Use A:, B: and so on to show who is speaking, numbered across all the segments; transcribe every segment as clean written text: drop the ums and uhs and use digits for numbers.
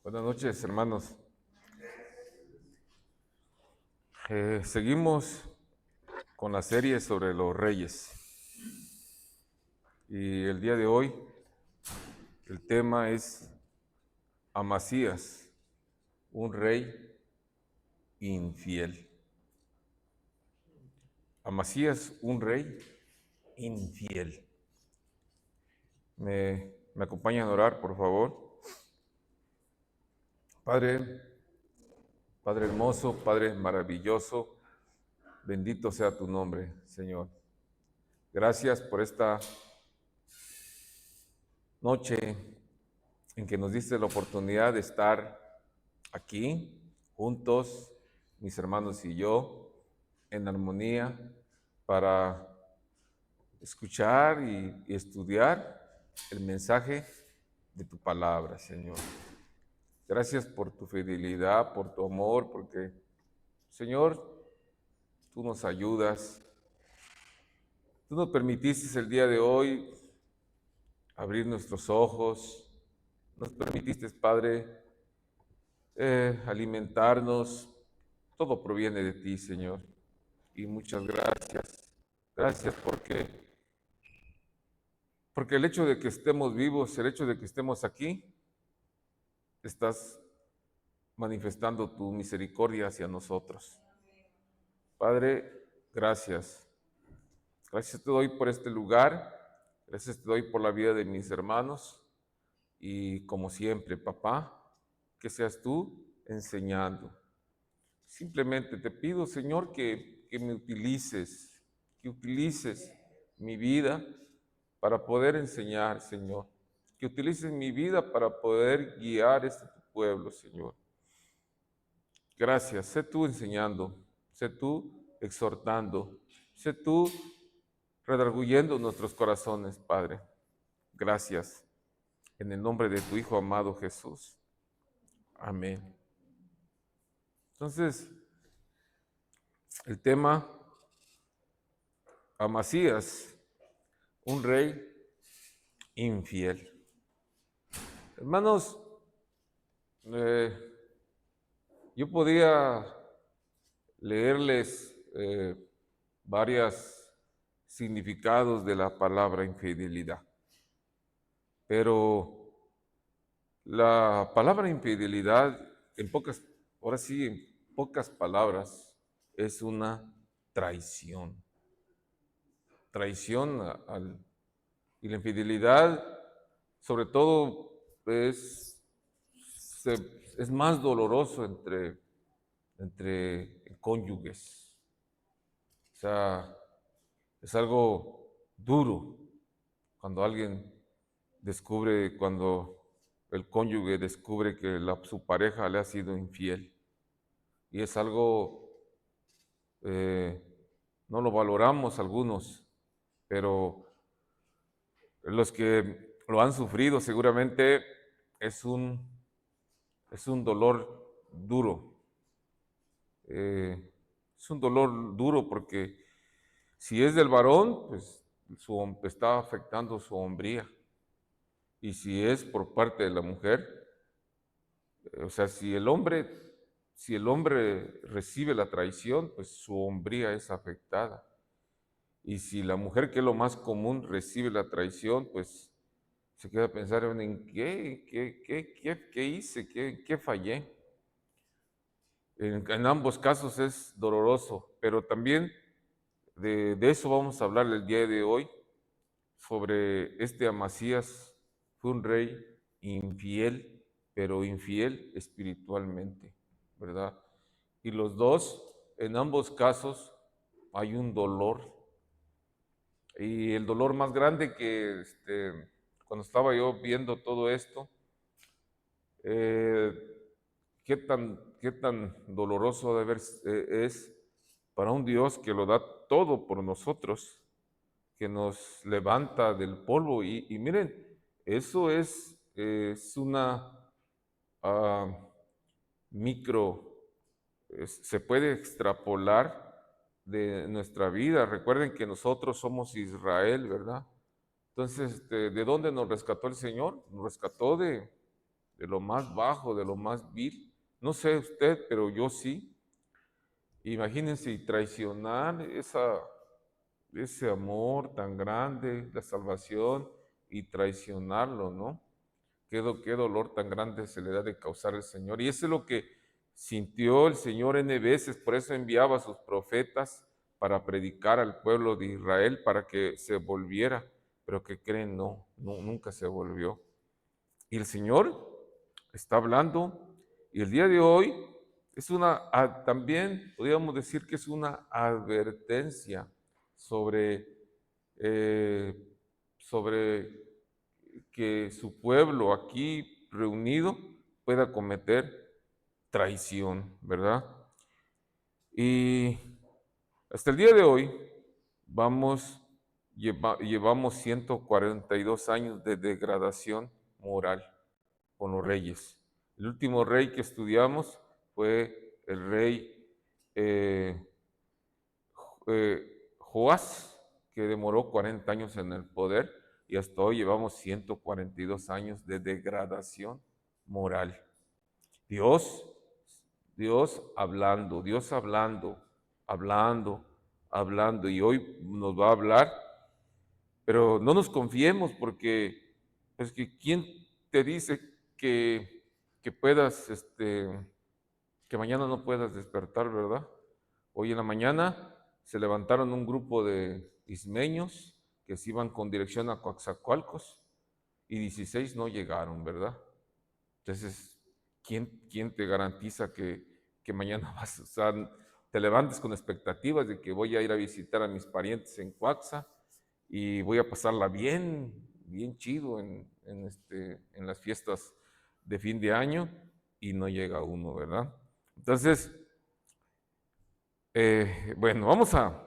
A: Buenas noches, hermanos. Seguimos con la serie sobre los reyes. Y el día de hoy el tema es Amasías, un rey infiel. Amasías, un rey infiel. ¿Me acompañan a orar, por favor? Padre, Padre hermoso, Padre maravilloso, bendito sea tu nombre, Señor. Gracias por esta noche en que nos diste la oportunidad de estar aquí, juntos, mis hermanos y yo, en armonía, para escuchar y estudiar el mensaje de tu palabra, Señor. Gracias por tu fidelidad, por tu amor, porque, Señor, tú nos ayudas. Tú nos permitiste el día de hoy abrir nuestros ojos. Nos permitiste, Padre, alimentarnos. Todo proviene de ti, Señor. Y muchas gracias. Gracias porque el hecho de que estemos vivos, el hecho de que estemos aquí, estás manifestando tu misericordia hacia nosotros. Padre, gracias. Gracias te doy por este lugar. Gracias te doy por la vida de mis hermanos. Y como siempre, papá, que seas tú enseñando. Simplemente te pido, Señor, que me utilices, que utilices mi vida para poder enseñar, Señor. Que utilices mi vida para poder guiar este tu pueblo, Señor. Gracias. Sé tú enseñando, sé tú exhortando, sé tú redarguyendo nuestros corazones, Padre. Gracias. En el nombre de tu Hijo amado Jesús. Amén. Entonces, el tema, Amasías, un rey infiel. Hermanos, eh, yo podía leerles varios significados de la palabra infidelidad, pero la palabra infidelidad, ahora sí, en pocas palabras, es una traición. Traición y la infidelidad, sobre todo, es más doloroso entre cónyuges. O sea, es algo duro cuando el cónyuge descubre que su pareja le ha sido infiel. Y es algo, eh, no lo valoramos algunos, pero los que lo han sufrido seguramente es un, es un dolor duro. Es un dolor duro porque si es del varón, pues está afectando su hombría. Y si es por parte de la mujer, o sea, si el hombre recibe la traición, pues su hombría es afectada. Y si la mujer, que es lo más común, recibe la traición, pues se queda a pensar en qué hice, qué fallé. En ambos casos es doloroso, pero también de eso vamos a hablar el día de hoy, sobre este Amasías. Fue un rey infiel, pero infiel espiritualmente, ¿verdad? Y en ambos casos, hay un dolor. Y el dolor más grande cuando estaba yo viendo todo esto, eh, qué tan doloroso es para un Dios que lo da todo por nosotros, que nos levanta del polvo. Y miren, eso es una ah, micro, se puede extrapolar de nuestra vida. Recuerden que nosotros somos Israel, ¿verdad? Entonces, ¿de dónde nos rescató el Señor? Nos rescató de de lo más bajo, de lo más vil. No sé usted, pero yo sí. Imagínense y traicionar ese amor tan grande, la salvación, y traicionarlo, ¿no? Qué dolor tan grande se le da de causar el Señor. Y eso es lo que sintió el Señor N veces, por eso enviaba a sus profetas para predicar al pueblo de Israel, para que se volviera. Pero que creen, no, nunca se volvió. Y el Señor está hablando, y el día de hoy es también podríamos decir que es una advertencia sobre, eh, sobre que su pueblo aquí reunido pueda cometer traición, ¿verdad? Y hasta el día de hoy llevamos 142 años de degradación moral con los reyes. El último rey que estudiamos fue el rey eh, Joás, que demoró 40 años en el poder, y hasta hoy llevamos 142 años de degradación moral. Dios, Dios hablando, y hoy nos va a hablar, pero no nos confiemos, porque es que ¿quién te dice que puedas, que mañana no puedas despertar, ¿verdad? Hoy en la mañana se levantaron un grupo de ismeños que se iban con dirección a Coatzacoalcos, y 16 no llegaron, ¿verdad? Entonces, ¿quién te garantiza que mañana o sea, te levantes con expectativas de que voy a ir a visitar a mis parientes en Coaxa y voy a pasarla bien, bien chido en las fiestas de fin de año, y no llega uno, ¿verdad? Entonces, bueno, vamos a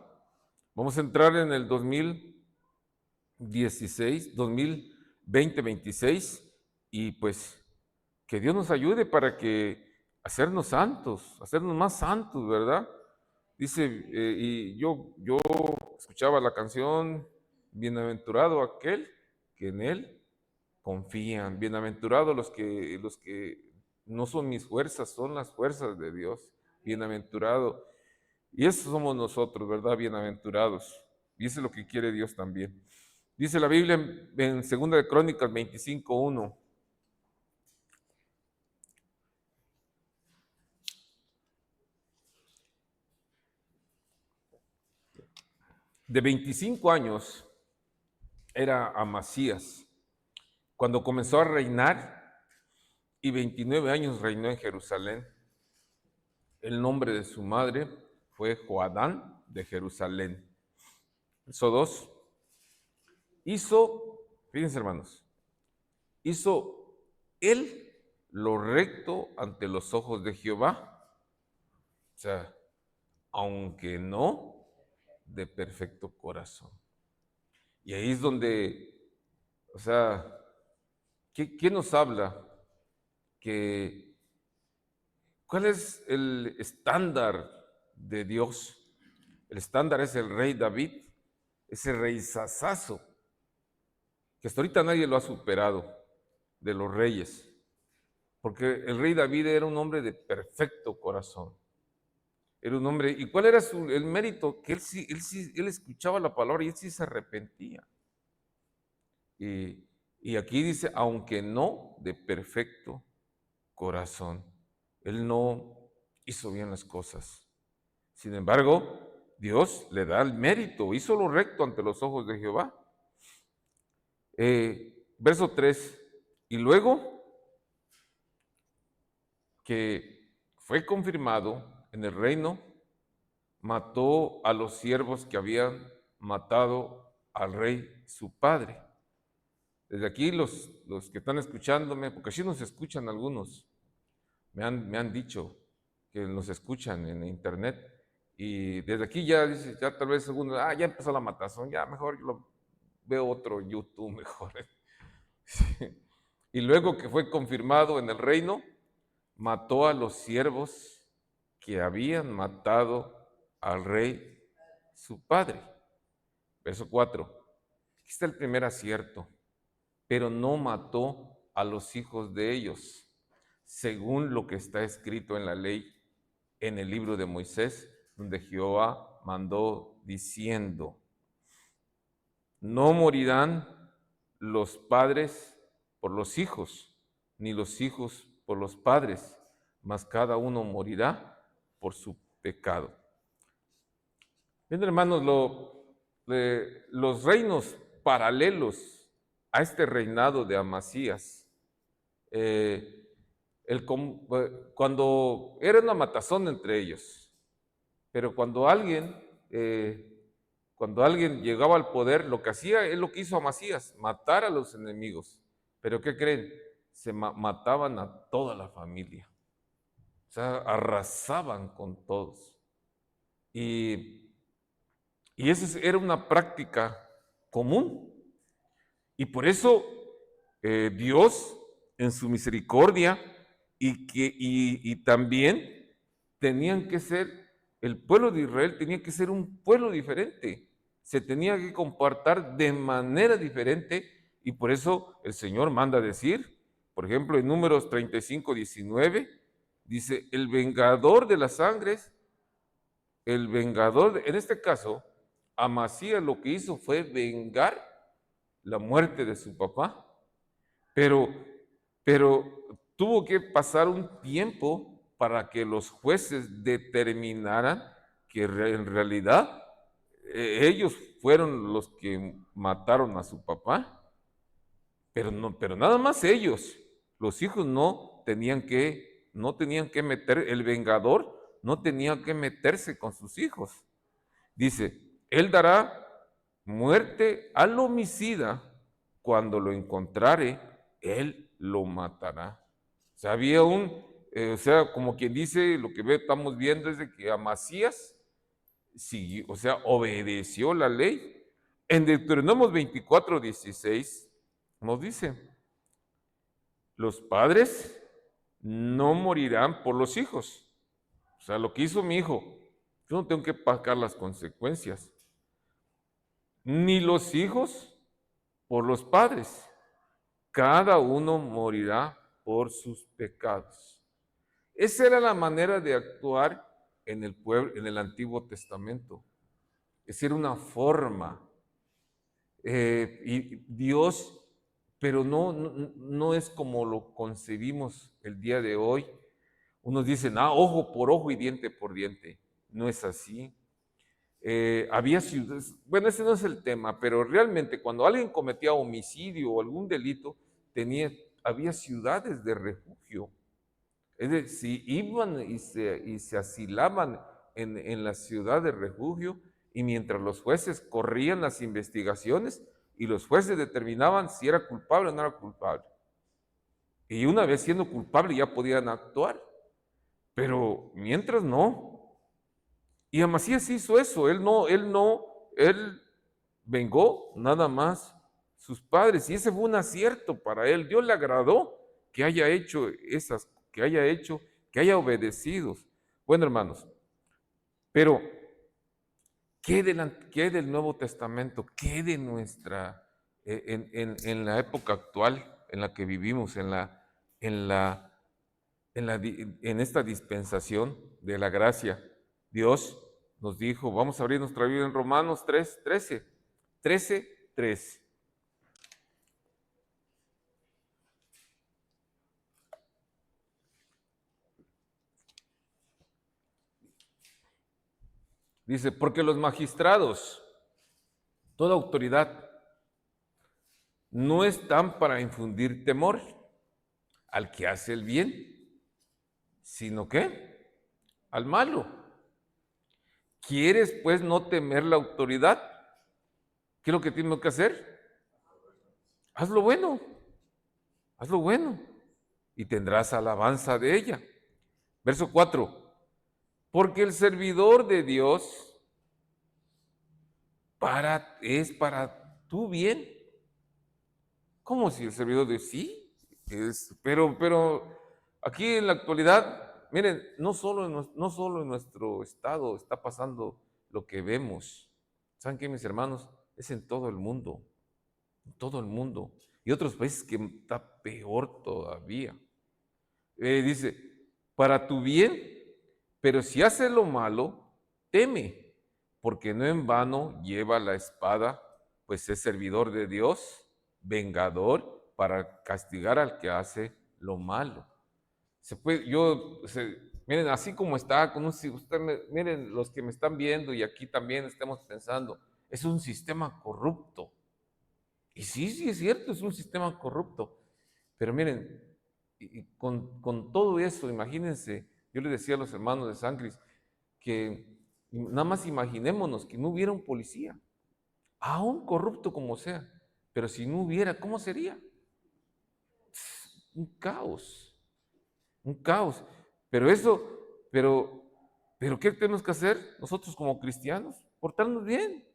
A: entrar en el 2016, 2026, y pues que Dios nos ayude para que hacernos santos, hacernos más santos, ¿verdad? Dice, y yo escuchaba la canción, bienaventurado aquel que en él confían, bienaventurados los que no son mis fuerzas, son las fuerzas de Dios, bienaventurado. Y eso somos nosotros, ¿verdad? Bienaventurados. Y eso es lo que quiere Dios también. Dice la Biblia en 2 de Crónicas 25:1. De 25 años era Amasías cuando comenzó a reinar, y 29 años reinó en Jerusalén. El nombre de su madre fue Joadán de Jerusalén. Verso 2. Fíjense hermanos, hizo él lo recto ante los ojos de Jehová. O sea, aunque no de perfecto corazón. Y ahí es donde, o sea, ¿qué nos habla? ¿Cuál es el estándar de Dios? El estándar es el rey David, ese rey sasazo, que hasta ahorita nadie lo ha superado, de los reyes, porque el rey David era un hombre de perfecto corazón. Era un hombre, ¿y cuál era el mérito? Que él escuchaba la palabra y él sí se arrepentía. Y aquí dice, aunque no de perfecto corazón. Él no hizo bien las cosas. Sin embargo, Dios le da el mérito, hizo lo recto ante los ojos de Jehová. Verso 3, y luego que fue confirmado en el reino, mató a los siervos que habían matado al rey su padre. Desde aquí los que están escuchándome, porque así nos escuchan algunos, me han dicho que nos escuchan en internet, y desde aquí ya dice, ya tal vez algunos, ya empezó la matazón, ya mejor yo veo otro YouTube mejor. Sí. Y luego que fue confirmado en el reino, mató a los siervos que habían matado al rey su padre. Verso 4. Aquí está el primer acierto, pero no mató a los hijos de ellos, según lo que está escrito en la ley, en el libro de Moisés, donde Jehová mandó diciendo: no morirán los padres por los hijos, ni los hijos por los padres, mas cada uno morirá por su pecado. Bien, hermanos, los reinos paralelos a este reinado de Amasías, cuando era una matazón entre ellos, pero cuando alguien llegaba al poder, lo que hacía es lo que hizo Amasías, matar a los enemigos. Pero ¿qué creen? Se mataban a toda la familia. O sea, arrasaban con todos. Y esa era una práctica común. Y por eso Dios, en su misericordia, y también tenían que ser, el pueblo de Israel tenía que ser un pueblo diferente, se tenía que comportar de manera diferente, y por eso el Señor manda decir, por ejemplo, en Números 35:19, dice: el vengador de las sangres, en este caso, Amasías lo que hizo fue vengar la muerte de su papá, pero tuvo que pasar un tiempo para que los jueces determinaran que en realidad ellos fueron los que mataron a su papá, pero nada más ellos. Los hijos no tenían que meter, el vengador no tenía que meterse con sus hijos. Dice: él dará muerte al homicida, cuando lo encontrare, él lo matará. O sea, había como quien dice, lo que estamos viendo es de que Amasías siguió, o sea, obedeció la ley. En Deuteronomio 24:16 nos dice: los padres no morirán por los hijos. O sea, lo que hizo mi hijo, yo no tengo que pagar las consecuencias. Ni los hijos por los padres. Cada uno morirá por sus pecados. Esa era la manera de actuar en el pueblo, en el Antiguo Testamento. Esa era una forma. Y Dios, pero no es como lo concebimos el día de hoy. Unos dicen: ojo por ojo y diente por diente. No es así. Había ciudades, bueno, ese no es el tema, pero realmente cuando alguien cometía homicidio o algún delito, había ciudades de refugio. Es decir, iban y se asilaban en la ciudad de refugio, y mientras los jueces corrían las investigaciones y los jueces determinaban si era culpable o no era culpable. Y una vez siendo culpable ya podían actuar, pero mientras no. Y Amasías hizo eso, él vengó nada más sus padres, y ese fue un acierto para él. Dios le agradó que haya hecho que haya obedecido. Bueno, hermanos, pero ¿qué del Nuevo Testamento? ¿Qué de en la época actual en la que vivimos, en esta dispensación de la gracia? Dios nos dijo, vamos a abrir nuestra Biblia en Romanos 13:13. Dice: porque los magistrados, toda autoridad, no están para infundir temor al que hace el bien, sino que al malo. ¿Quieres pues no temer la autoridad? ¿Qué es lo que tienes que hacer? Haz lo bueno, haz lo bueno, y tendrás alabanza de ella. Verso 4. Porque el servidor de Dios es para tu bien. ¿Cómo si el servidor de Dios? Sí, pero aquí en la actualidad, miren, no solo en nuestro estado está pasando lo que vemos. ¿Saben qué, mis hermanos? Es en todo el mundo, en todo el mundo. Y otros países que está peor todavía. Dice, para tu bien, pero si haces lo malo, teme, porque no en vano lleva la espada, pues es servidor de Dios, vengador, para castigar al que hace lo malo. Miren, así como está, miren, los que me están viendo y aquí también estamos pensando, es un sistema corrupto. Y sí, sí es cierto, es un sistema corrupto. Pero miren, y con todo eso, imagínense, yo le decía a los hermanos de San Cris que nada más imaginémonos que no hubiera un policía, aún corrupto como sea, pero si no hubiera, ¿cómo sería? Un caos, un caos. Pero eso, pero, pero ¿qué tenemos que hacer nosotros como cristianos? Portarnos bien.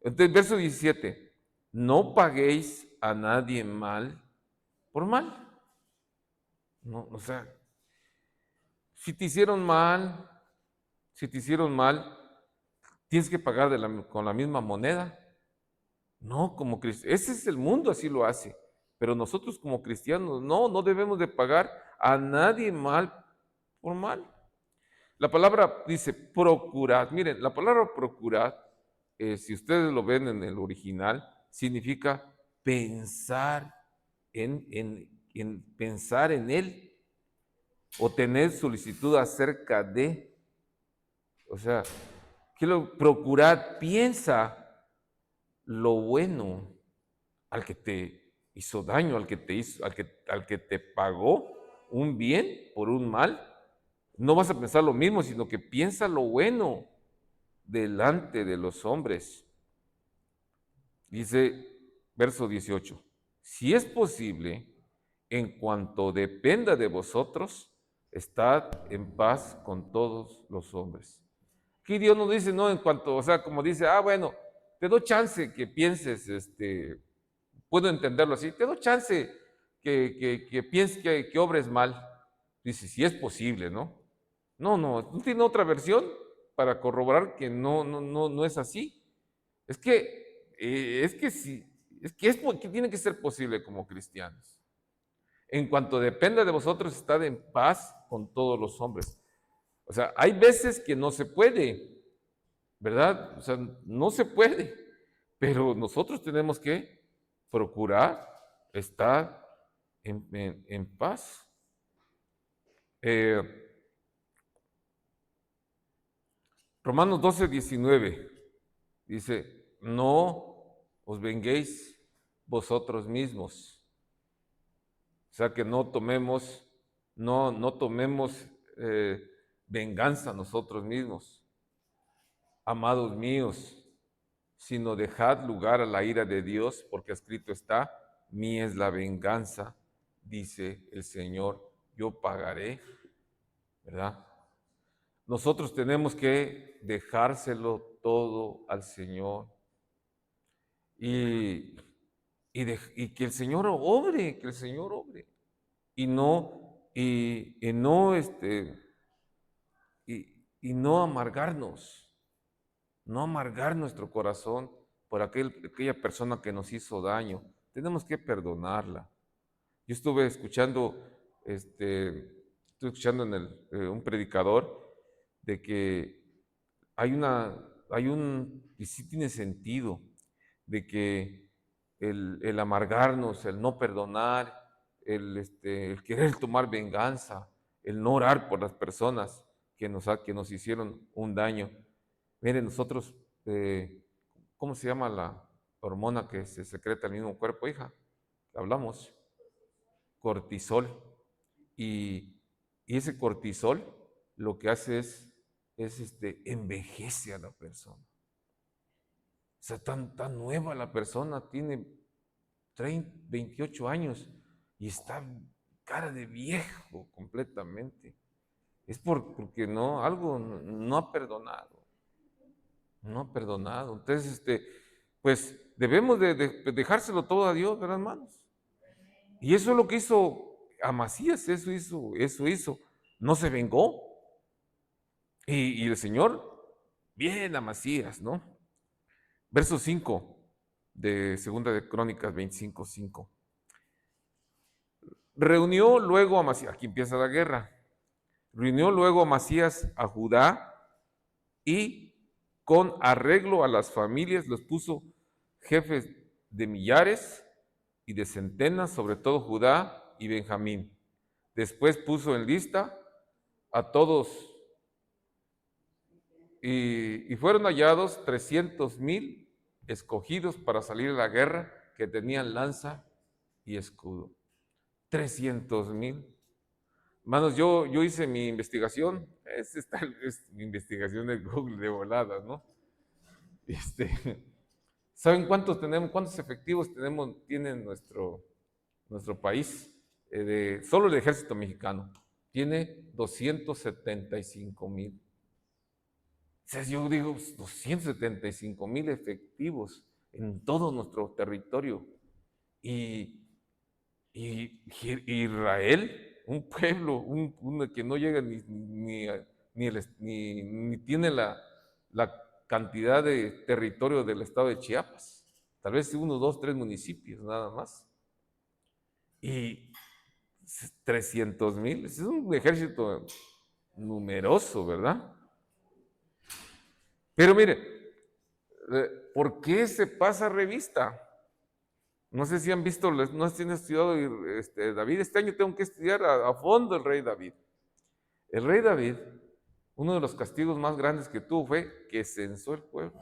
A: Entonces, verso 17, no paguéis a nadie mal por mal. No, o sea, si te hicieron mal, si te hicieron mal, tienes que pagar con la misma moneda. No, como cristianos, ese es el mundo, así lo hace. Pero nosotros como cristianos, no debemos de pagar a nadie mal por mal. La palabra dice procurad. Miren, la palabra procurad, si ustedes lo ven en el original, significa pensar en pensar en él o tener solicitud acerca de. O sea, quiero procurar, piensa lo bueno al que te hizo daño, al que te pagó un bien por un mal. No vas a pensar lo mismo, sino que piensa lo bueno delante de los hombres. Dice verso 18, si es posible, en cuanto dependa de vosotros, estad en paz con todos los hombres. Aquí Dios nos dice, no, en cuanto, o sea, como dice, bueno, te doy chance que pienses, puedo entenderlo así, te doy chance que pienses que obres mal. Dice, si es posible, ¿no? No tiene otra versión para corroborar que no es así. Es que sí, que tiene que ser posible como cristianos. En cuanto dependa de vosotros, estad en paz con todos los hombres. O sea, hay veces que no se puede, ¿verdad? O sea, no se puede, pero nosotros tenemos que procurar estar en paz. Eh, Romanos 12:19 dice, no os venguéis vosotros mismos. O sea, que no tomemos venganza nosotros mismos, amados míos, sino dejad lugar a la ira de Dios, porque escrito está, mía es la venganza, dice el Señor, yo pagaré, ¿verdad? Nosotros tenemos que dejárselo todo al Señor y, y que el Señor obre, que el Señor obre. Y no amargarnos, no amargar nuestro corazón por aquella persona que nos hizo daño. Tenemos que perdonarla. Yo estuve escuchando un predicador de que y sí tiene sentido, de que el amargarnos, el no perdonar, el querer tomar venganza, el no orar por las personas que nos hicieron un daño. Miren, nosotros, ¿cómo se llama la hormona que se secreta al mismo cuerpo, hija? Hablamos, cortisol. Y, y ese cortisol lo que hace envejece a la persona. O sea, tan nueva la persona, tiene 28 años y está cara de viejo completamente. Es porque algo no ha perdonado. No ha perdonado. Entonces, pues debemos de dejárselo todo a Dios, ¿verdad, hermanos? Y eso es lo que hizo Amasías, eso hizo. No se vengó. Y el Señor, bien Amasías, ¿no? Verso 5 de Segunda de Crónicas 25:5. Reunió luego a Amasías, aquí empieza la guerra, reunió luego a Amasías a Judá y con arreglo a las familias los puso jefes de millares y de centenas, sobre todo Judá y Benjamín. Después puso en lista a todos y fueron hallados 300,000 escogidos para salir a la guerra que tenían lanza y escudo. 300,000. Hermanos, yo hice mi investigación, es mi investigación de Google de voladas, ¿no? ¿Saben cuántos tenemos, cuántos efectivos tiene nuestro país? Solo el ejército mexicano tiene 275,000. O sea, yo digo, 275,000 efectivos en todo nuestro territorio. Y Israel, un pueblo, uno que no llega ni tiene la cantidad de territorio del estado de Chiapas. Tal vez 1, 2, 3 municipios nada más. Y 300,000, es un ejército numeroso, ¿verdad? Pero mire, ¿por qué se pasa revista? No sé si han visto, no sé si han estudiado David. Este año tengo que estudiar a fondo el rey David. El rey David, uno de los castigos más grandes que tuvo fue que censó el pueblo.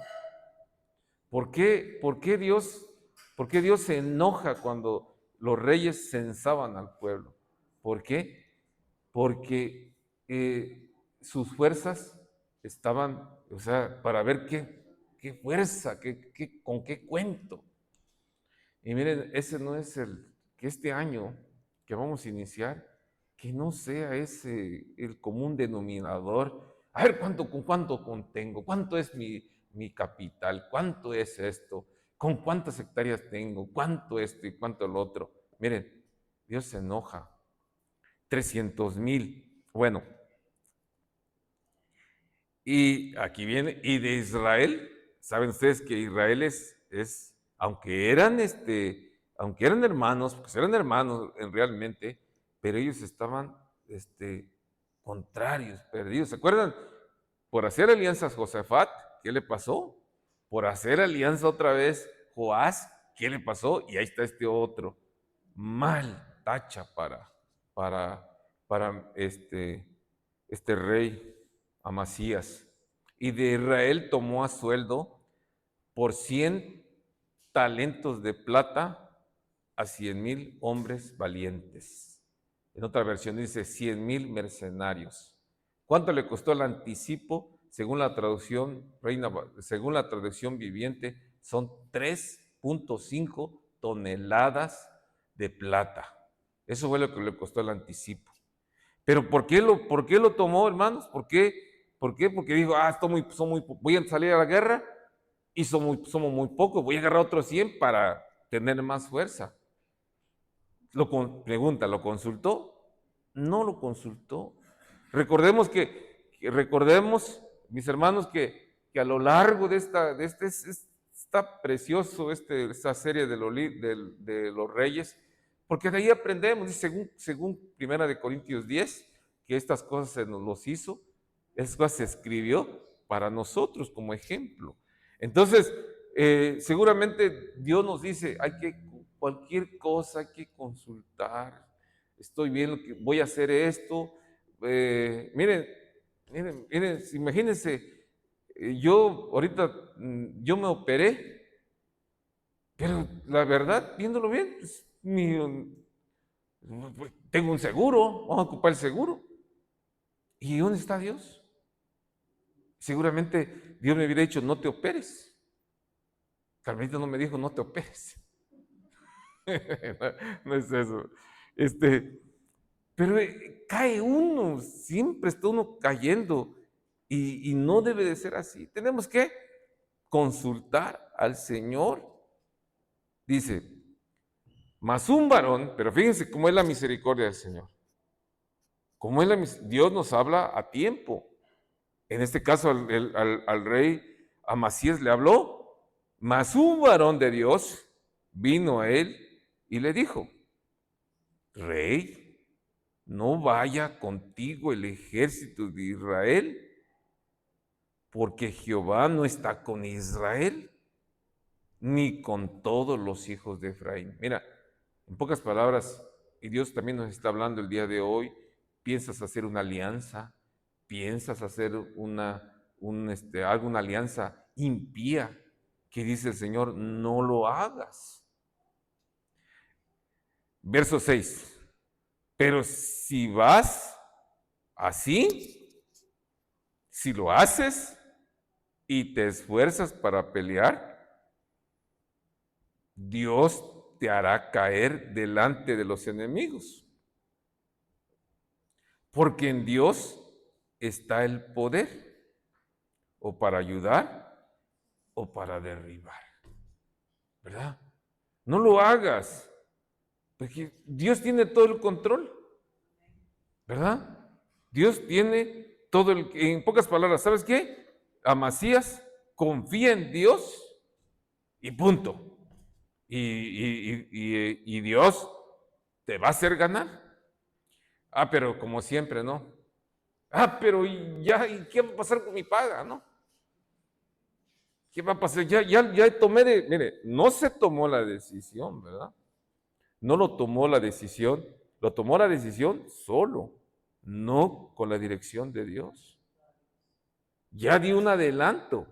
A: ¿Por qué Dios se enoja cuando los reyes censaban al pueblo? ¿Por qué? Porque sus fuerzas estaban, o sea, para ver qué fuerza, con qué cuento. Y miren, ese no es que este año que vamos a iniciar, que no sea ese el común denominador. A ver, con cuánto contengo, cuánto es mi capital, cuánto es esto, con cuántas hectáreas tengo, cuánto esto y cuánto lo otro. Miren, Dios se enoja. 300,000. Bueno, y aquí viene, y de Israel, saben ustedes que Israel aunque eran hermanos, porque eran hermanos realmente, pero ellos estaban contrarios, perdidos. ¿Se acuerdan? Por hacer alianzas Josafat, ¿qué le pasó? Por hacer alianza otra vez Joás, ¿qué le pasó? Y ahí está este otro. Mal, tacha para este rey Amasías. Y de Israel tomó a sueldo por 100 talentos de plata a 100,000 hombres valientes. En otra versión dice 100,000 mercenarios. ¿Cuánto le costó el anticipo? Según la traducción viviente, son 3.5 toneladas de plata. Eso fue lo que le costó el anticipo. Pero ¿por qué lo tomó, hermanos? ¿Por qué? Porque dijo, voy a salir a la guerra y somos muy pocos, voy a agarrar otros 100 para tener más fuerza. Pregunta, ¿lo consultó? No lo consultó. Recordemos, mis hermanos, que a lo largo de está precioso esta serie de los reyes, porque de ahí aprendemos, según 1 Corintios 10, que estas cosas se nos los hizo, estas cosas se escribió para nosotros como ejemplo. Entonces, seguramente Dios nos dice, cualquier cosa hay que consultar. Estoy viendo que voy a hacer esto. Miren, imagínense, yo ahorita, yo me operé, pero la verdad, viéndolo bien, pues, tengo un seguro, vamos a ocupar el seguro. ¿Y dónde está Dios? Seguramente Dios me hubiera dicho, no te operes. Carmelita no me dijo, no te operes. No es eso. Pero cae uno, siempre está uno cayendo y no debe de ser así. Tenemos que consultar al Señor. Dice, mas un varón, pero fíjense cómo es la misericordia del Señor. Dios nos habla a tiempo. En este caso al rey Amasías le habló Mas un varón de Dios vino a él y le dijo: Rey, no vaya contigo el ejército de Israel, porque Jehová no está con Israel, ni con todos los hijos de Efraín. Mira, en pocas palabras, y Dios también nos está hablando el día de hoy, piensas hacer una alianza, piensas hacer alguna alianza impía, que dice el Señor, no lo hagas. Verso 6. Pero si vas así, si lo haces y te esfuerzas para pelear, Dios te hará caer delante de los enemigos. Porque en Dios está el poder, o para ayudar o para derribar. ¿Verdad? No lo hagas, porque Dios tiene todo el control. ¿Verdad? Dios tiene todo el... En pocas palabras, ¿sabes qué? Amasías confía en Dios y punto. Y Dios te va a hacer ganar. Ah, pero como siempre, ¿no? Ah, pero ¿y qué va a pasar con mi paga, no? ¿Qué va a pasar? Ya tomé mire, no se tomó la decisión, ¿verdad? No lo tomó la decisión, lo tomó la decisión solo, no con la dirección de Dios. Ya di un adelanto.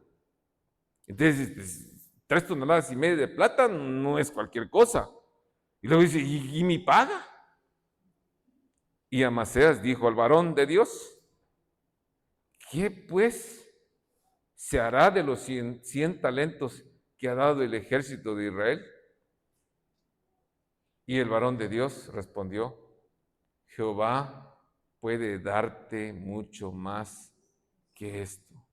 A: Entonces, pues, 3,5 toneladas de plata no es cualquier cosa. Y luego dice, ¿y mi paga? Y Amasías dijo al varón de Dios: ¿qué pues se hará de los 100 talentos que ha dado el ejército de Israel? Y el varón de Dios respondió: Jehová puede darte mucho más que esto.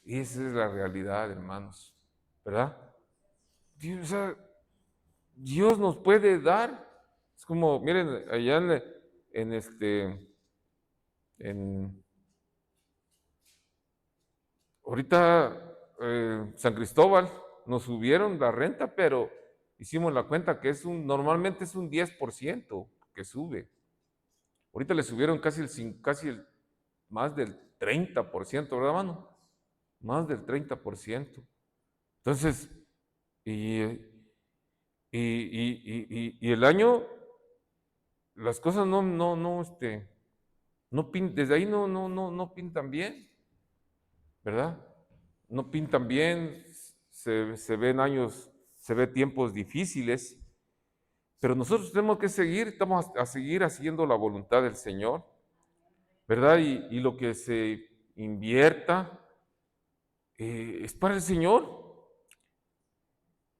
A: Y esa es la realidad, hermanos, ¿verdad? Dios, o sea, Dios nos puede dar. Es como, miren, allá en ahorita San Cristóbal nos subieron la renta, pero hicimos la cuenta que normalmente es un 10% que sube. Ahorita le subieron casi más del 30%, ¿verdad, mano? Más del 30%. Entonces, y, y el año, las cosas desde ahí no pintan bien, ¿verdad? No pintan bien, se ven años, se ve tiempos difíciles, pero nosotros tenemos que estamos a seguir haciendo la voluntad del Señor, ¿verdad? Y lo que se invierta es para el Señor.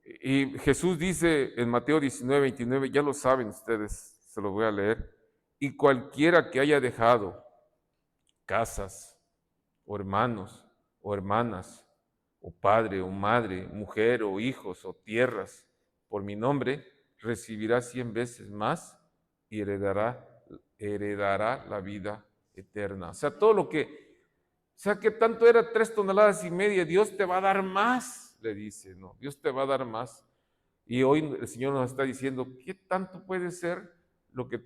A: Y Jesús dice en Mateo 19:29, ya lo saben ustedes, se lo voy a leer: y cualquiera que haya dejado casas, o hermanos, o hermanas, o padre, o madre, mujer, o hijos, o tierras, por mi nombre, recibirá 100 veces más y heredará la vida eterna. O sea, que tanto era 3,5 toneladas, Dios te va a dar más, le dice, ¿no? Dios te va a dar más. Y hoy el Señor nos está diciendo, ¿qué tanto puede ser lo que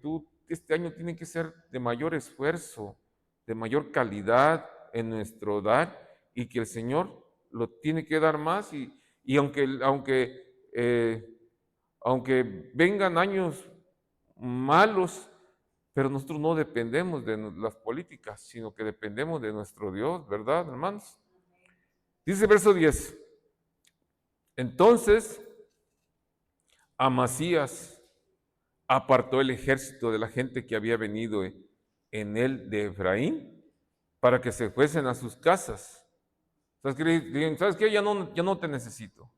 A: este año tiene que ser de mayor esfuerzo, de mayor calidad en nuestro dar, y que el Señor lo tiene que dar más? Y aunque vengan años malos, pero nosotros no dependemos de las políticas, sino que dependemos de nuestro Dios, ¿verdad, hermanos? Dice verso 10. Entonces Amasías apartó el ejército de la gente que había venido en él de Efraín para que se fuesen a sus casas. ¿Sabes qué? Ya no te necesito.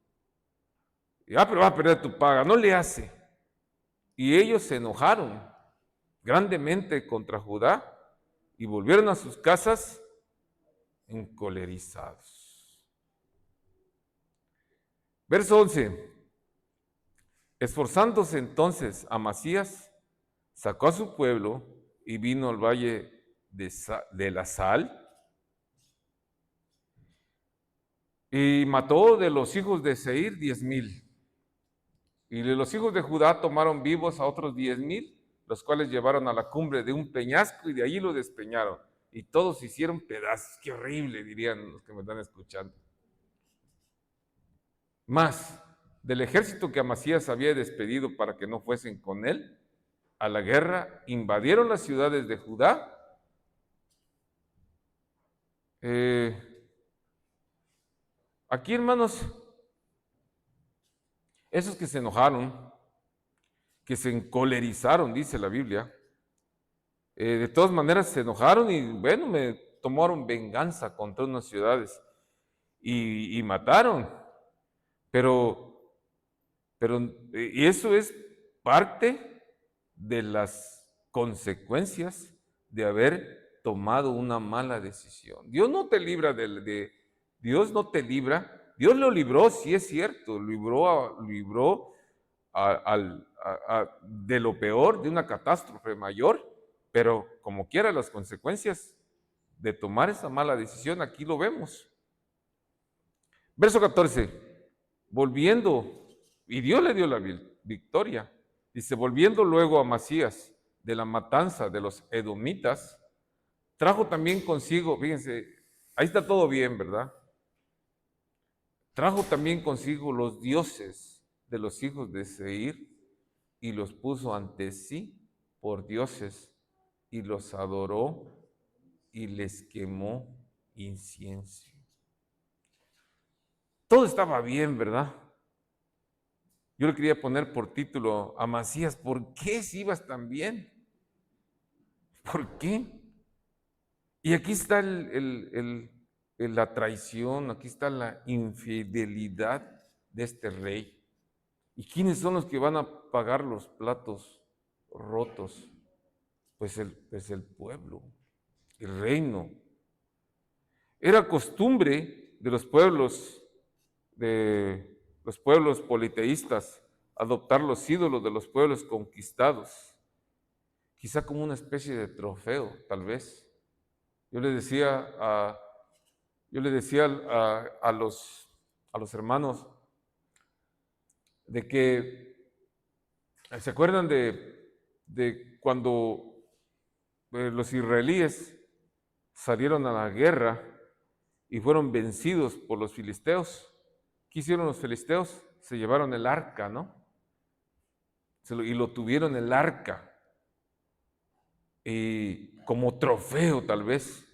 A: Pero va a perder tu paga. No le hace. Y ellos se enojaron grandemente contra Judá y volvieron a sus casas encolerizados. Verso 11. Esforzándose entonces Amasías, sacó a su pueblo y vino al valle de la Sal, Y mató de los hijos de Seir 10,000. Y de los hijos de Judá tomaron vivos a otros 10,000, los cuales llevaron a la cumbre de un peñasco y de allí lo despeñaron. Y todos se hicieron pedazos. Qué horrible, dirían los que me están escuchando. Más, del ejército que Amasías había despedido para que no fuesen con él a la guerra, invadieron las ciudades de Judá. Aquí, hermanos, esos que se enojaron, que se encolerizaron, dice la Biblia, de todas maneras se enojaron y bueno, me tomaron venganza contra unas ciudades y mataron. Pero, y eso es parte de las consecuencias de haber tomado una mala decisión. Dios no te libra Dios no te libra. Dios lo libró, sí es cierto, libró de lo peor, de una catástrofe mayor, pero como quiera las consecuencias de tomar esa mala decisión, aquí lo vemos. Verso 14, volviendo, y Dios le dio la victoria, dice, volviendo luego a Amasías de la matanza de los edomitas, trajo también consigo, fíjense, ahí está todo bien, ¿verdad? Trajo también consigo los dioses de los hijos de Seir y los puso ante sí por dioses y los adoró y les quemó incienso. Todo estaba bien, ¿verdad? Yo le quería poner por título a Amasías, ¿por qué si ibas tan bien? ¿Por qué? Y aquí está la traición, aquí está la infidelidad de este rey. ¿Y quiénes son los que van a pagar los platos rotos? Pues el pueblo, el reino. Era costumbre de los pueblos politeístas adoptar los ídolos de los pueblos conquistados, quizá como una especie de trofeo, tal vez. Yo le decía a los hermanos de que, ¿se acuerdan de cuando los israelíes salieron a la guerra y fueron vencidos por los filisteos? ¿Qué hicieron los filisteos? Se llevaron el arca, ¿no? Y lo tuvieron el arca. Y como trofeo, tal vez.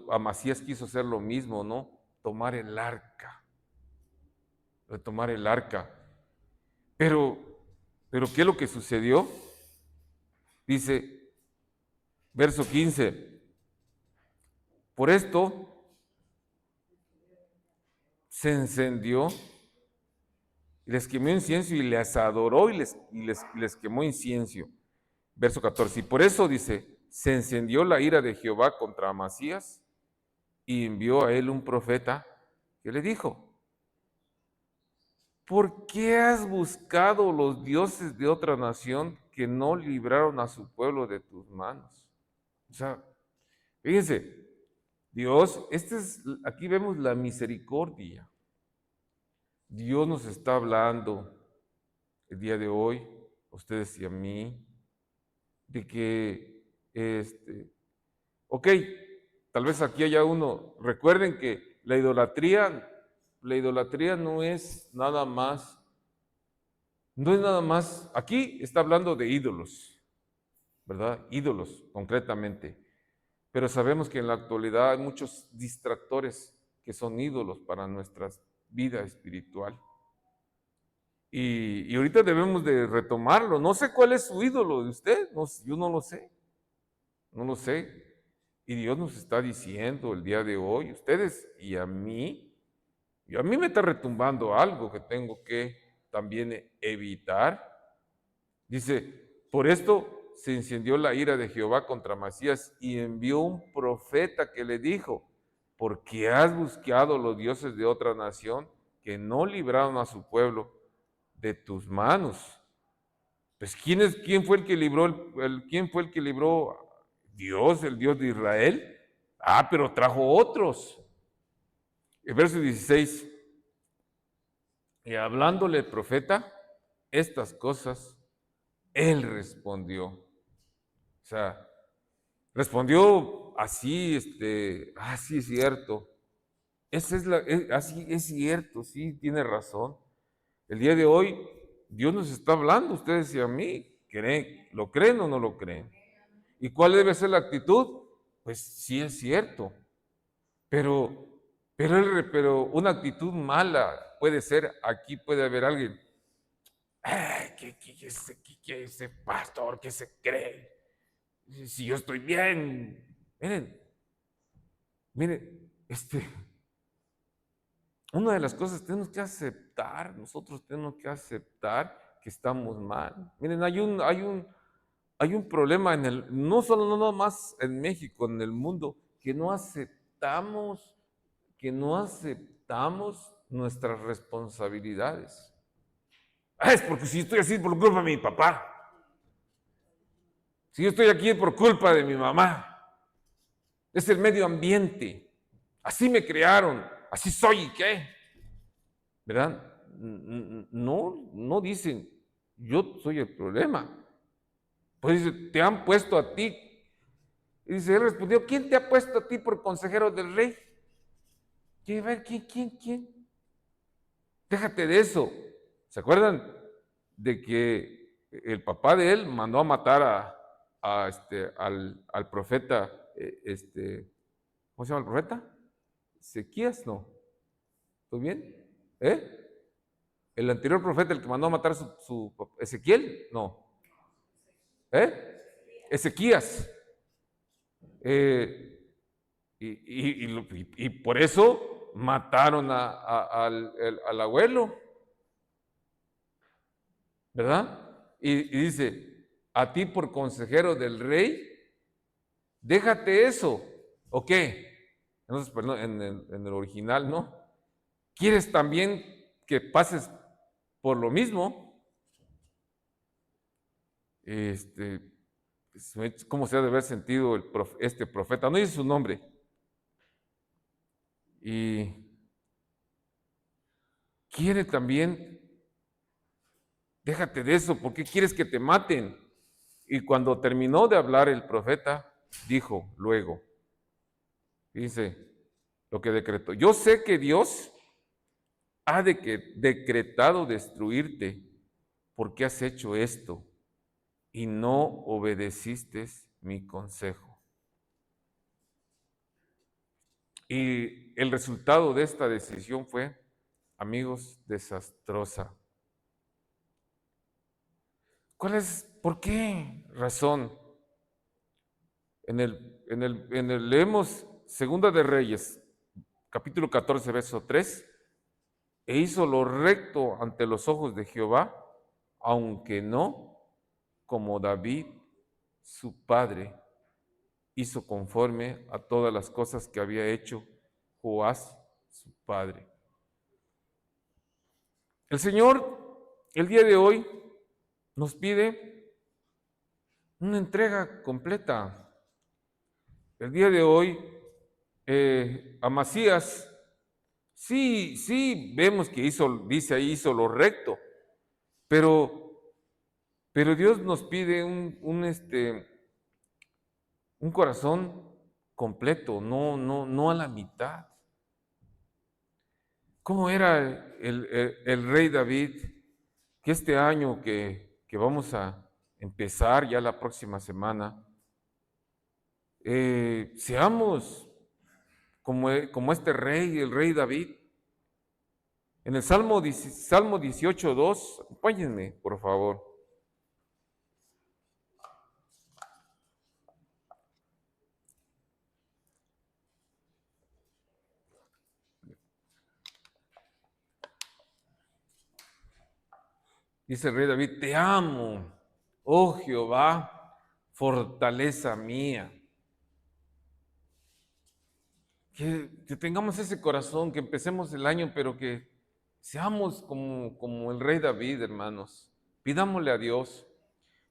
A: Amasías quiso hacer lo mismo, ¿no? Tomar el arca. Tomar el arca. Pero ¿qué es lo que sucedió? Dice, verso 15. Por esto se encendió, les quemó incienso y les adoró y les quemó incienso. Verso 14. Y por eso dice, se encendió la ira de Jehová contra Amasías y envió a él un profeta que le dijo, ¿por qué has buscado los dioses de otra nación que no libraron a su pueblo de tus manos? O sea, fíjense, Dios, aquí vemos la misericordia. Dios nos está hablando el día de hoy, a ustedes y a mí, de que, ok, tal vez aquí haya uno, recuerden que la idolatría no es nada más, aquí está hablando de ídolos, ¿verdad? Ídolos, concretamente. Pero sabemos que en la actualidad hay muchos distractores que son ídolos para nuestra vida espiritual. Y ahorita debemos de retomarlo. No sé cuál es su ídolo de usted, yo no lo sé. No lo sé. Y Dios nos está diciendo el día de hoy, ustedes y a mí me está retumbando algo que tengo que también evitar. Dice, por esto se encendió la ira de Jehová contra Amasías y envió un profeta que le dijo, porque has buscado los dioses de otra nación que no libraron a su pueblo de tus manos. Pues ¿quién fue el que libró quién fue el que libró? Dios, el Dios de Israel. Pero trajo otros. El verso 16, y hablándole el profeta estas cosas, él respondió. O sea, respondió así, sí es cierto. Así es cierto, sí, tiene razón. El día de hoy, Dios nos está hablando, ustedes y a mí. ¿Lo creen o no lo creen? ¿Y cuál debe ser la actitud? Pues sí es cierto, pero una actitud mala puede ser, aquí puede haber alguien, ¿qué ese pastor que se cree? Si yo estoy bien. Miren, una de las cosas tenemos que aceptar, nosotros tenemos que aceptar que estamos mal. Miren, hay un problema no nada más en México, en el mundo, que no aceptamos nuestras responsabilidades. Es porque si estoy así por culpa de mi papá, si yo estoy aquí es por culpa de mi mamá, es el medio ambiente, así me crearon, así soy y qué, ¿verdad? No dicen, yo soy el problema. Pues dice, te han puesto a ti. Y dice, él respondió, ¿quién te ha puesto a ti por consejero del rey? ¿Quién? ¿Quién? Déjate de eso. ¿Se acuerdan de que el papá de él mandó a matar al profeta, ¿cómo se llama el profeta? Ezequías, ¿no? ¿Estoy bien? El anterior profeta, el que mandó a matar Ezequiel, no. Ezequías. Y por eso mataron al abuelo, ¿verdad? Y dice, a ti por consejero del rey, déjate eso, ¿o qué? Entonces, perdón, en el original, ¿no? ¿Quieres también que pases por lo mismo? ¿Cómo se ha de haber sentido este profeta? No dice su nombre. Y quiere también, déjate de eso, ¿por qué quieres que te maten? Y cuando terminó de hablar el profeta, dijo luego, dice lo que decretó, yo sé que Dios ha decretado destruirte porque has hecho esto y no obedeciste mi consejo. Y el resultado de esta decisión fue, amigos, desastrosa. ¿Por qué razón? Leemos Segunda de Reyes, capítulo 14, verso 3, e hizo lo recto ante los ojos de Jehová, aunque no como David, su padre, hizo conforme a todas las cosas que había hecho Joás, su padre. El Señor, el día de hoy, nos pide una entrega completa. El día de hoy, Amasías, sí, vemos que dice ahí, hizo lo recto, pero Dios nos pide un corazón completo, no a la mitad. ¿Cómo era el rey David? Que este año que vamos a empezar ya la próxima semana, seamos como este rey, el rey David. En el Salmo 18:2, acompáñenme, por favor. Dice el rey David, te amo, oh Jehová, fortaleza mía. Que tengamos ese corazón, que empecemos el año, pero que seamos como el rey David, hermanos. Pidámosle a Dios,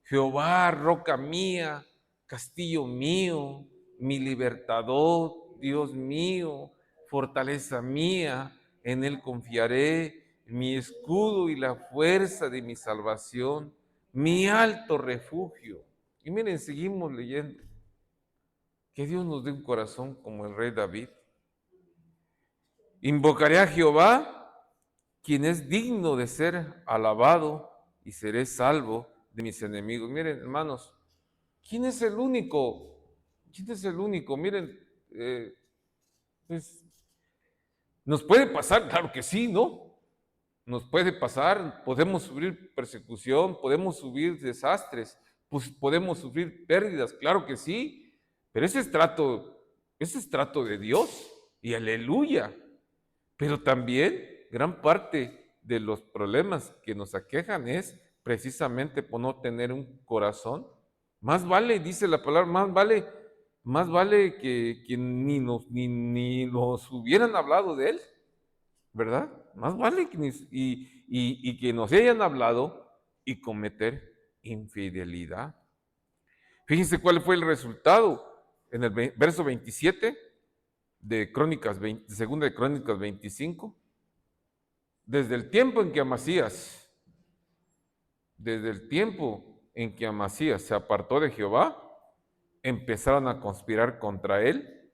A: Jehová, roca mía, castillo mío, mi libertador, Dios mío, fortaleza mía, en Él confiaré, mi escudo y la fuerza de mi salvación, mi alto refugio. Y miren, seguimos leyendo. Que Dios nos dé un corazón como el rey David. Invocaré a Jehová, quien es digno de ser alabado, y seré salvo de mis enemigos. Miren, hermanos, ¿quién es el único? ¿Quién es el único? Miren, pues, nos puede pasar, claro que sí, ¿no? Nos puede pasar, podemos sufrir persecución, podemos sufrir desastres, pues podemos sufrir pérdidas, claro que sí, pero ese es trato de Dios, y aleluya. Pero también gran parte de los problemas que nos aquejan es precisamente por no tener un corazón. Más vale, dice la palabra, más vale que ni nos hubieran hablado de él, ¿verdad? Más vale y que nos hayan hablado y cometer infidelidad. Fíjense cuál fue el resultado en el verso 27 de Crónicas 20, segunda de Crónicas 25. Desde el tiempo en que Amasías se apartó de Jehová, empezaron a conspirar contra él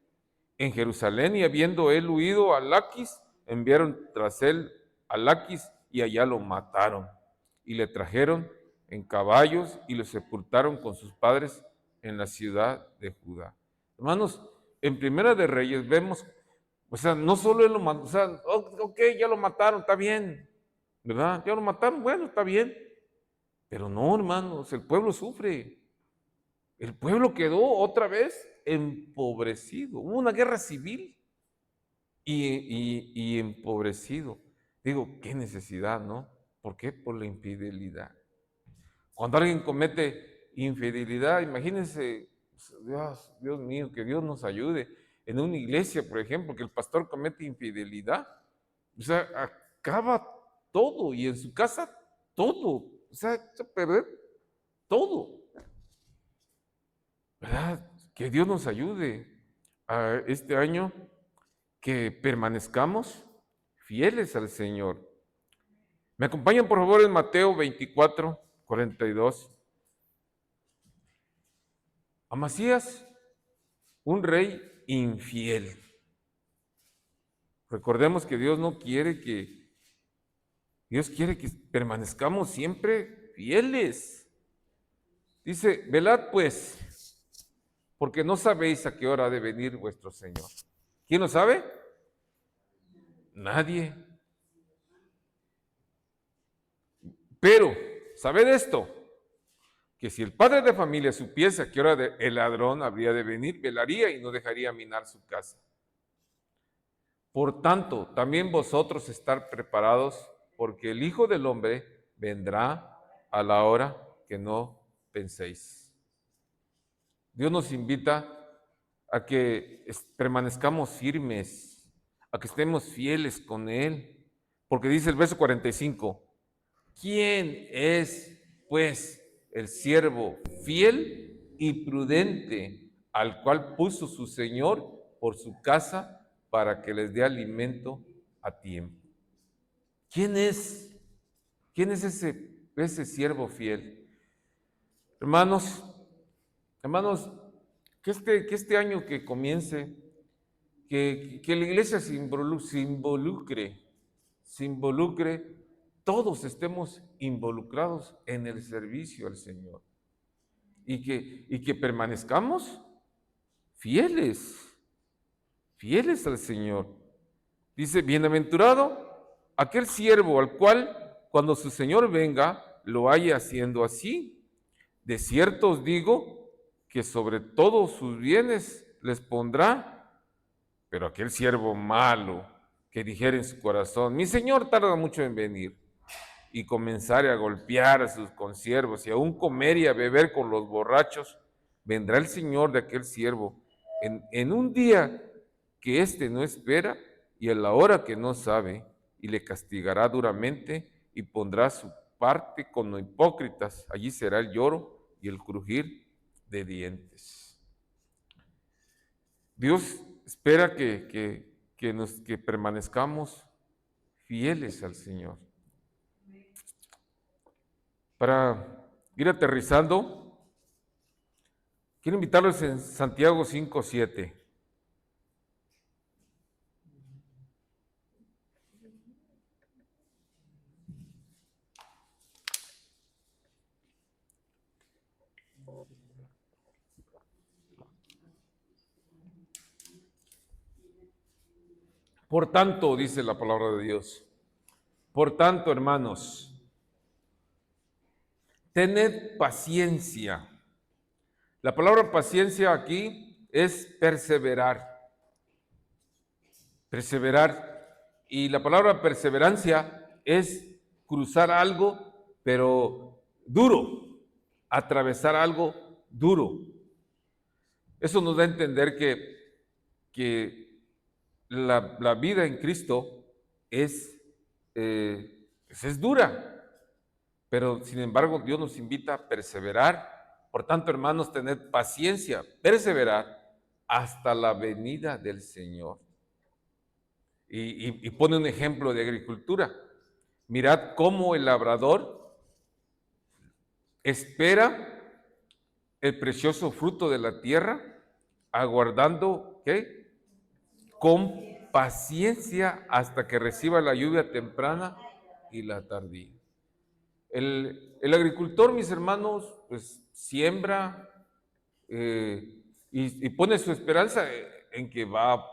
A: en Jerusalén, y habiendo él huido a Laquis, enviaron tras él a Laquis y allá lo mataron y le trajeron en caballos y lo sepultaron con sus padres en la ciudad de Judá. Hermanos, en Primera de Reyes vemos, o sea, no solo él lo mató, o sea, ok, ya lo mataron, está bien, ¿verdad? Ya lo mataron, bueno, está bien, pero no, hermanos, el pueblo sufre. El pueblo quedó otra vez empobrecido. Hubo una guerra civil y empobrecido. Digo, qué necesidad, ¿no? ¿Por qué? Por la infidelidad. Cuando alguien comete infidelidad, imagínense, Dios mío, que Dios nos ayude. En una iglesia, por ejemplo, que el pastor comete infidelidad, o sea, acaba todo, y en su casa todo, o sea, echa a perder todo. ¿Verdad? Que Dios nos ayude a este año, que permanezcamos fieles al Señor. ¿Me acompañan, por favor, en Mateo 24, 42? Amasías, un rey infiel. Recordemos que Dios quiere que permanezcamos siempre fieles. Dice, velad pues, porque no sabéis a qué hora ha de venir vuestro Señor. ¿Quién lo sabe? Nadie. Pero, ¿sabed esto? Que si el padre de familia supiese a qué hora el ladrón habría de venir, velaría y no dejaría minar su casa. Por tanto, también vosotros estar preparados, porque el Hijo del Hombre vendrá a la hora que no penséis. Dios nos invita a que permanezcamos firmes, a que estemos fieles con Él, porque dice el verso 45, ¿quién es, pues, el siervo fiel y prudente al cual puso su Señor por su casa para que les dé alimento a tiempo? ¿Quién es? ¿Quién es ese siervo fiel? Hermanos, que este año que comience, que la iglesia se involucre, todos estemos involucrados en el servicio al Señor, y que permanezcamos fieles al Señor. Dice, bienaventurado aquel siervo al cual cuando su Señor venga lo haya haciendo así. De cierto os digo que sobre todos sus bienes les pondrá. Pero aquel siervo malo que dijera en su corazón, mi Señor tarda mucho en venir, y comenzare a golpear a sus consiervos y aún comer y a beber con los borrachos, vendrá el Señor de aquel siervo en un día que éste no espera y a la hora que no sabe, y le castigará duramente y pondrá su parte con los hipócritas. Allí será el lloro y el crujir de dientes. Dios espera que que permanezcamos fieles al Señor. Para ir aterrizando, quiero invitarlos en Santiago 5:7. Por tanto, dice la palabra de Dios, por tanto, hermanos, tened paciencia. La palabra paciencia aquí es perseverar. Perseverar. Y la palabra perseverancia es cruzar algo, pero duro, atravesar algo duro. Eso nos da a entender que la vida en Cristo es dura, pero sin embargo Dios nos invita a perseverar. Por tanto, hermanos, tened paciencia, perseverar hasta la venida del Señor. Y pone un ejemplo de agricultura. Mirad cómo el labrador espera el precioso fruto de la tierra, aguardando, ¿qué? Con paciencia hasta que reciba la lluvia temprana y la tardía. El agricultor, mis hermanos, pues siembra y pone su esperanza en que va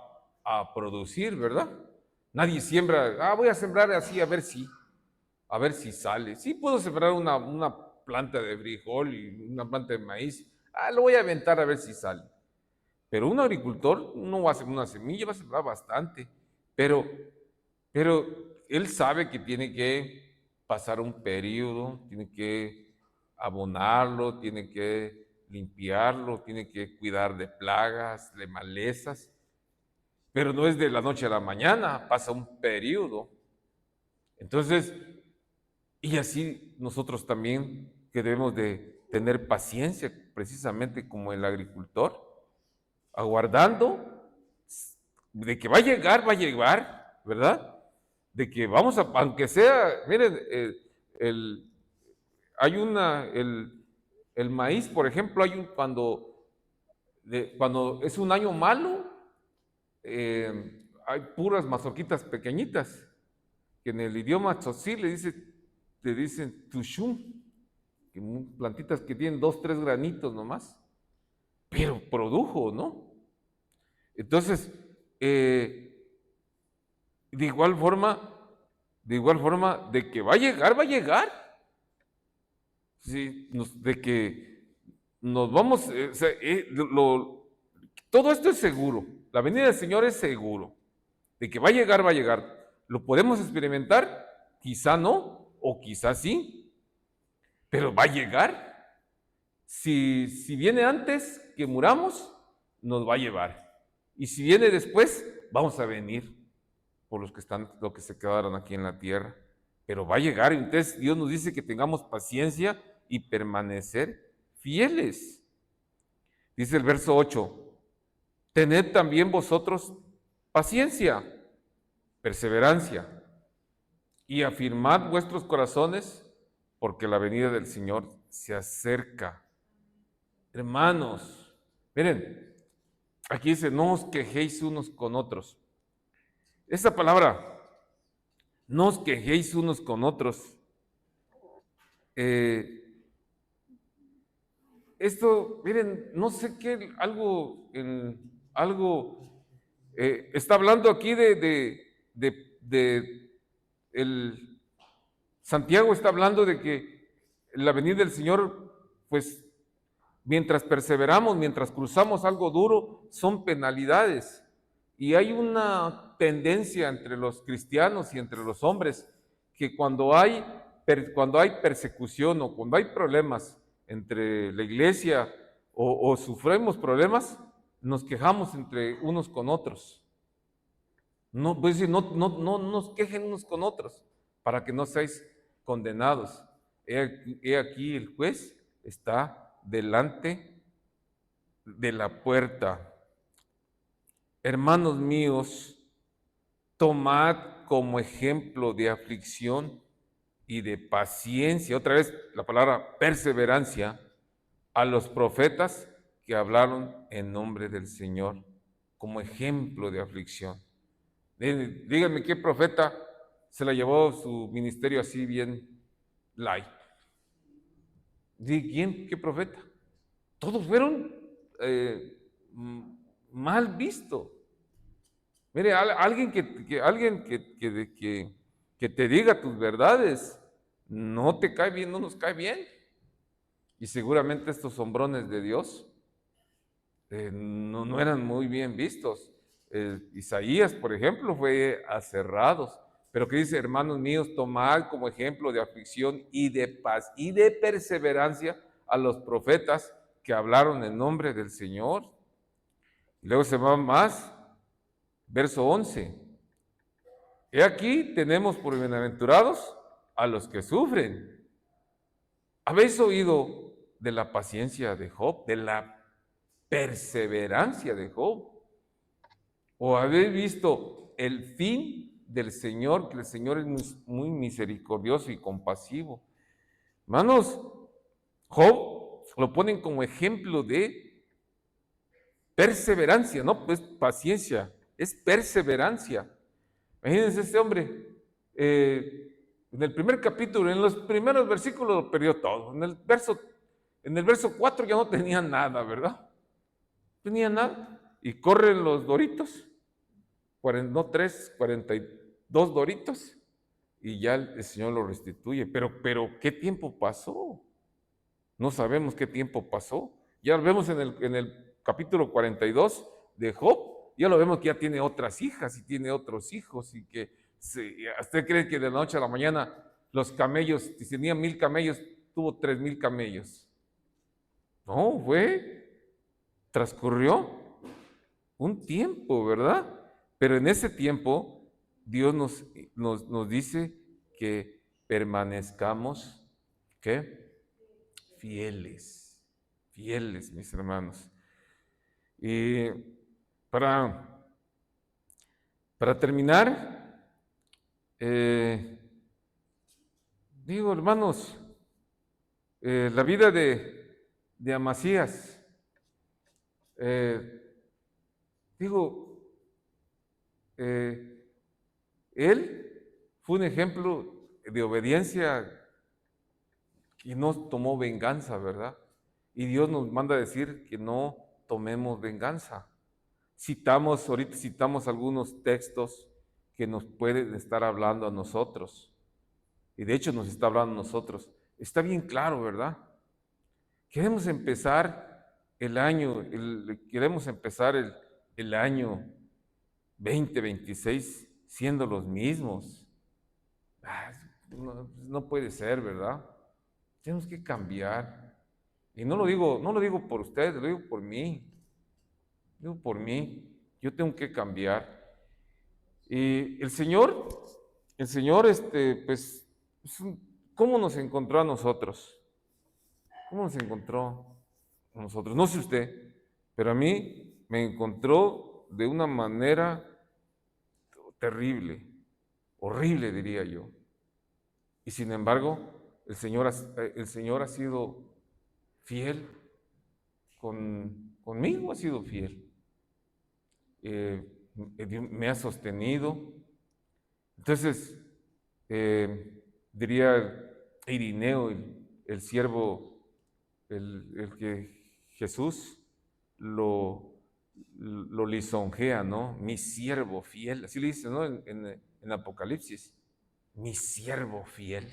A: a producir, ¿verdad? Nadie siembra, voy a sembrar así a ver si sale. Sí puedo sembrar una planta de frijol y una planta de maíz, lo voy a aventar a ver si sale. Pero un agricultor no va a sembrar una semilla, va a sembrar bastante, pero él sabe que tiene que pasar un periodo, tiene que abonarlo, tiene que limpiarlo, tiene que cuidar de plagas, de malezas, pero no es de la noche a la mañana, pasa un periodo. Entonces, y así nosotros también que debemos de tener paciencia, precisamente como el agricultor, aguardando de que va a llegar, ¿verdad? De que vamos a, aunque sea, miren, hay el maíz, por ejemplo, cuando es un año malo, hay puras mazorquitas pequeñitas, que en el idioma tzotzil le dicen tushum, que plantitas que tienen 2, 3 granitos nomás, pero produjo, ¿no? Entonces, de igual forma, de que va a llegar. Sí, de que nos vamos, o sea, todo esto es seguro. La venida del Señor es seguro. De que va a llegar, va a llegar. ¿Lo podemos experimentar? Quizá no, o quizá sí, pero va a llegar. Si viene antes que muramos, nos va a llevar. Y si viene después, vamos a venir por los que se quedaron aquí en la tierra. Pero va a llegar, entonces Dios nos dice que tengamos paciencia y permanecer fieles. Dice el verso 8, tened también vosotros paciencia, perseverancia, y afirmad vuestros corazones, porque la venida del Señor se acerca. Hermanos, miren, aquí dice, no os quejéis unos con otros. Esa palabra, no os quejéis unos con otros, esto, miren, no sé qué, está hablando aquí Santiago está hablando de que la venida del Señor, pues, mientras perseveramos, mientras cruzamos algo duro, son penalidades. Y hay una tendencia entre los cristianos y entre los hombres, que cuando hay persecución o cuando hay problemas entre la iglesia o sufrimos problemas, nos quejamos entre unos con otros. No, pues decir, no nos quejen unos con otros para que no seáis condenados. He aquí el juez está delante de la puerta. Hermanos míos, tomad como ejemplo de aflicción y de paciencia, otra vez la palabra perseverancia, a los profetas que hablaron en nombre del Señor, como ejemplo de aflicción. Díganme qué profeta se la llevó su ministerio así bien light. ¿Quién? ¿Qué profeta? Todos fueron mal vistos. Mire, alguien que te diga tus verdades no te cae bien, no nos cae bien. Y seguramente estos hombrones de Dios no eran muy bien vistos. Isaías, por ejemplo, fue aserrados. Pero que dice, hermanos míos, tomad como ejemplo de aflicción y de paz y de perseverancia a los profetas que hablaron en nombre del Señor. Y luego se va más, verso 11. He aquí tenemos por bienaventurados a los que sufren. ¿Habéis oído de la paciencia de Job, de la perseverancia de Job? ¿O habéis visto el fin del Señor, que el Señor es muy misericordioso y compasivo? Hermanos, Job lo ponen como ejemplo de perseverancia, no pues paciencia, es perseverancia. Imagínense este hombre, en el primer capítulo, en los primeros versículos lo perdió todo. En el verso 4 ya no tenía nada, ¿verdad? No tenía nada. Y corren los doritos, no 3, 42 doritos, y ya el Señor lo restituye. Pero ¿qué tiempo pasó? No sabemos qué tiempo pasó. Ya lo vemos en el capítulo 42 de Job, ya lo vemos que ya tiene otras hijas y tiene otros hijos y que ¿usted cree que de la noche a la mañana los camellos, si tenía 1000 camellos, tuvo 3000 camellos? No, transcurrió un tiempo, ¿verdad? Pero en ese tiempo Dios nos dice que permanezcamos, ¿qué? Fieles, mis hermanos. Y para terminar, digo, hermanos, la vida de Amasías, él fue un ejemplo de obediencia y no tomó venganza, ¿verdad? Y Dios nos manda a decir que no tomemos venganza. Ahorita citamos algunos textos que nos pueden estar hablando a nosotros. Y de hecho nos está hablando a nosotros. Está bien claro, ¿verdad? Queremos empezar el año 2026 siendo los mismos. No puede ser, ¿verdad? Tenemos que cambiar. Y no lo digo por ustedes, lo digo por mí. Digo por mí. Yo tengo que cambiar. Y el Señor, pues, ¿cómo nos encontró a nosotros? ¿Cómo nos encontró a nosotros? No sé usted, pero a mí me encontró de una manera terrible, horrible diría yo. Y sin embargo, el Señor ha sido fiel conmigo, ha sido fiel. Me ha sostenido. Entonces, diría Irineo, el siervo, el que Jesús lo lisonjea, ¿no? Mi siervo fiel, así le dice, ¿no? En Apocalipsis, mi siervo fiel.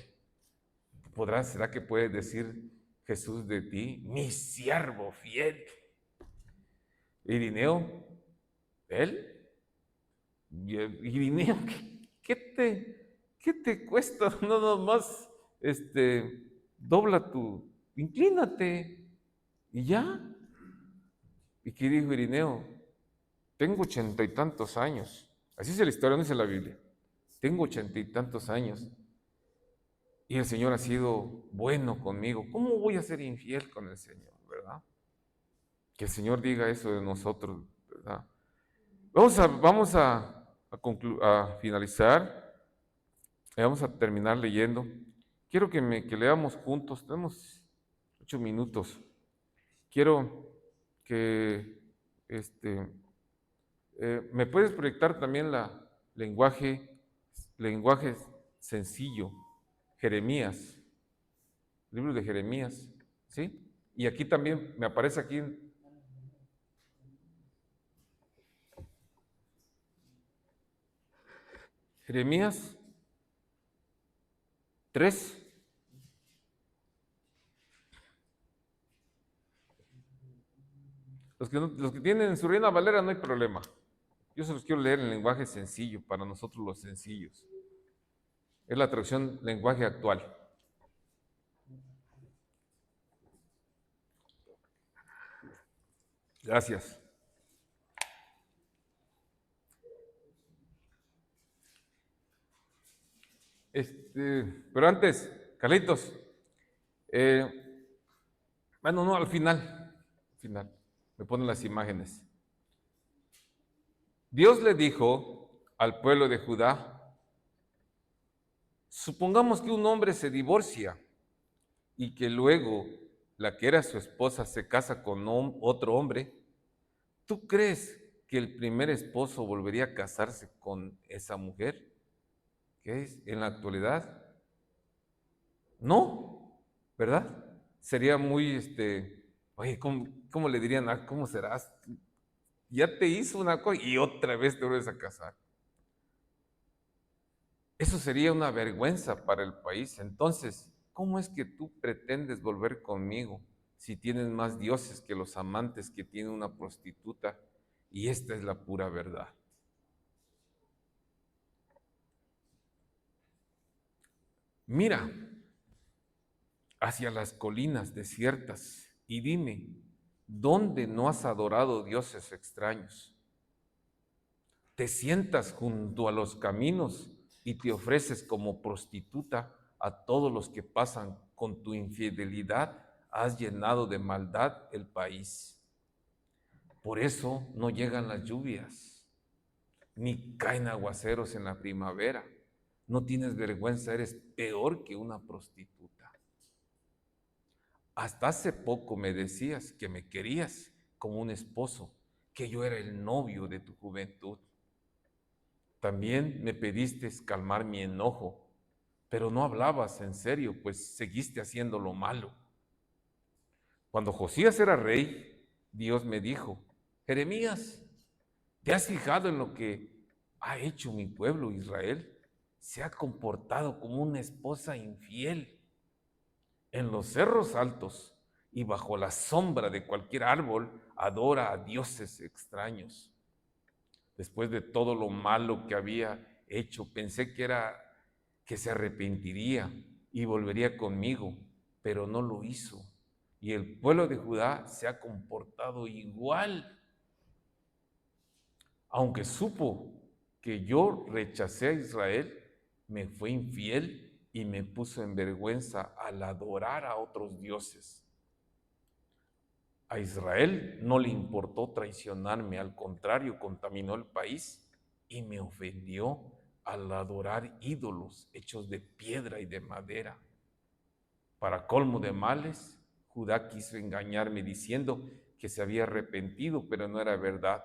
A: ¿Será que puede decir Jesús de ti, mi siervo fiel? Irineo, él, Irineo, ¿qué te cuesta? No nomás, inclínate y ya. ¿Y qué dijo Irineo? Tengo 80 y tantos años. Así es la historia, no dice la Biblia. Tengo 80 y tantos años. Y el Señor ha sido bueno conmigo. ¿Cómo voy a ser infiel con el Señor, verdad? Que el Señor diga eso de nosotros, ¿verdad? Vamos a a finalizar, vamos a terminar leyendo. Quiero que leamos juntos, tenemos 8 minutos. Quiero que me puedes proyectar también lenguaje sencillo, Jeremías, libro de Jeremías, ¿sí? Y aquí también me aparece aquí Jeremías 3. Los que tienen su Reina Valera no hay problema. Yo se los quiero leer en lenguaje sencillo, para nosotros los sencillos. Es la traducción lenguaje actual. Gracias. Pero antes, Carlitos, bueno, no, al final, me ponen las imágenes. Dios le dijo al pueblo de Judá, supongamos que un hombre se divorcia y que luego la que era su esposa se casa con otro hombre. ¿Tú crees que el primer esposo volvería a casarse con esa mujer? ¿Qué es? En la actualidad, no, ¿verdad? Sería muy, oye, ¿cómo le dirían? Ah, ¿cómo serás? Ya te hizo una cosa y otra vez te vuelves a casar. Eso sería una vergüenza para el país. Entonces, ¿cómo es que tú pretendes volver conmigo si tienes más dioses que los amantes que tiene una prostituta? Y esta es la pura verdad. Mira hacia las colinas desiertas y dime, ¿dónde no has adorado dioses extraños? Te sientas junto a los caminos y te ofreces como prostituta a todos los que pasan. Con tu infidelidad has llenado de maldad el país. Por eso no llegan las lluvias, ni caen aguaceros en la primavera. No tienes vergüenza, eres peor que una prostituta. Hasta hace poco me decías que me querías como un esposo, que yo era el novio de tu juventud. También me pediste calmar mi enojo, pero no hablabas en serio, pues seguiste haciendo lo malo. Cuando Josías era rey, Dios me dijo, Jeremías, ¿te has fijado en lo que ha hecho mi pueblo Israel? Se ha comportado como una esposa infiel. En los cerros altos y bajo la sombra de cualquier árbol adora a dioses extraños. Después de todo lo malo que había hecho, pensé que se arrepentiría y volvería conmigo, pero no lo hizo. Y el pueblo de Judá se ha comportado igual. Aunque supo que yo rechacé a Israel, me fue infiel y me puso en vergüenza al adorar a otros dioses. A Israel no le importó traicionarme, al contrario, contaminó el país y me ofendió al adorar ídolos hechos de piedra y de madera. Para colmo de males, Judá quiso engañarme diciendo que se había arrepentido, pero no era verdad.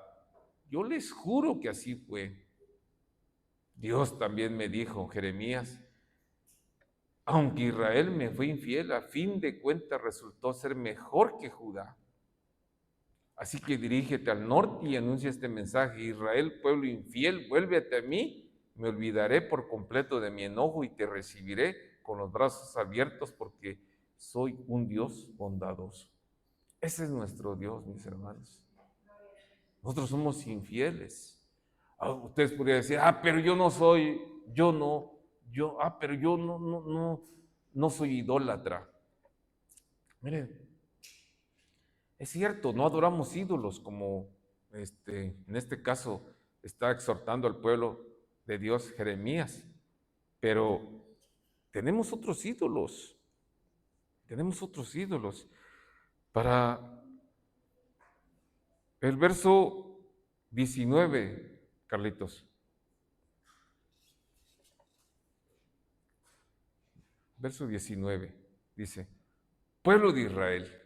A: Yo les juro que así fue. Dios también me dijo, Jeremías, aunque Israel me fue infiel, a fin de cuentas resultó ser mejor que Judá. Así que dirígete al norte y anuncia este mensaje: Israel, pueblo infiel, vuélvete a mí, me olvidaré por completo de mi enojo y te recibiré con los brazos abiertos porque soy un Dios bondadoso. Ese es nuestro Dios, mis hermanos. Nosotros somos infieles. Ustedes podrían decir, pero yo no soy, pero yo no soy idólatra. Miren, es cierto, no adoramos ídolos como en este caso está exhortando al pueblo de Dios Jeremías, pero tenemos otros ídolos, Para el verso 19, Carlitos, verso 19, dice, pueblo de Israel,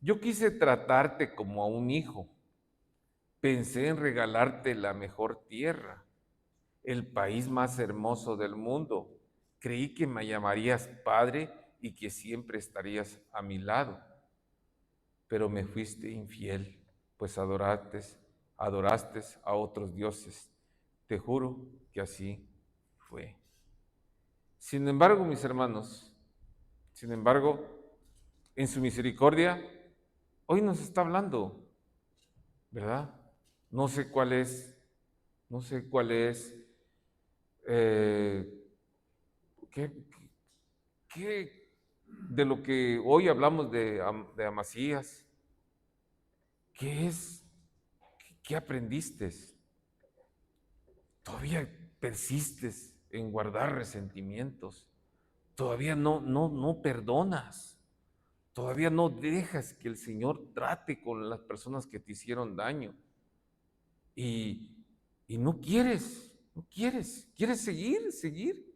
A: yo quise tratarte como a un hijo, pensé en regalarte la mejor tierra, el país más hermoso del mundo. Creí que me llamarías padre y que siempre estarías a mi lado, pero me fuiste infiel, pues adoraste a otros dioses. Te juro que así fue. Sin embargo, mis hermanos, sin embargo, en su misericordia, hoy nos está hablando, ¿verdad? No sé cuál es, no sé cuál es, eh, qué, de lo que hoy hablamos de Amasías, ¿qué es? ¿Qué aprendiste? Todavía persistes en guardar resentimientos, todavía no perdonas, todavía no dejas que el Señor trate con las personas que te hicieron daño y, y quieres seguir,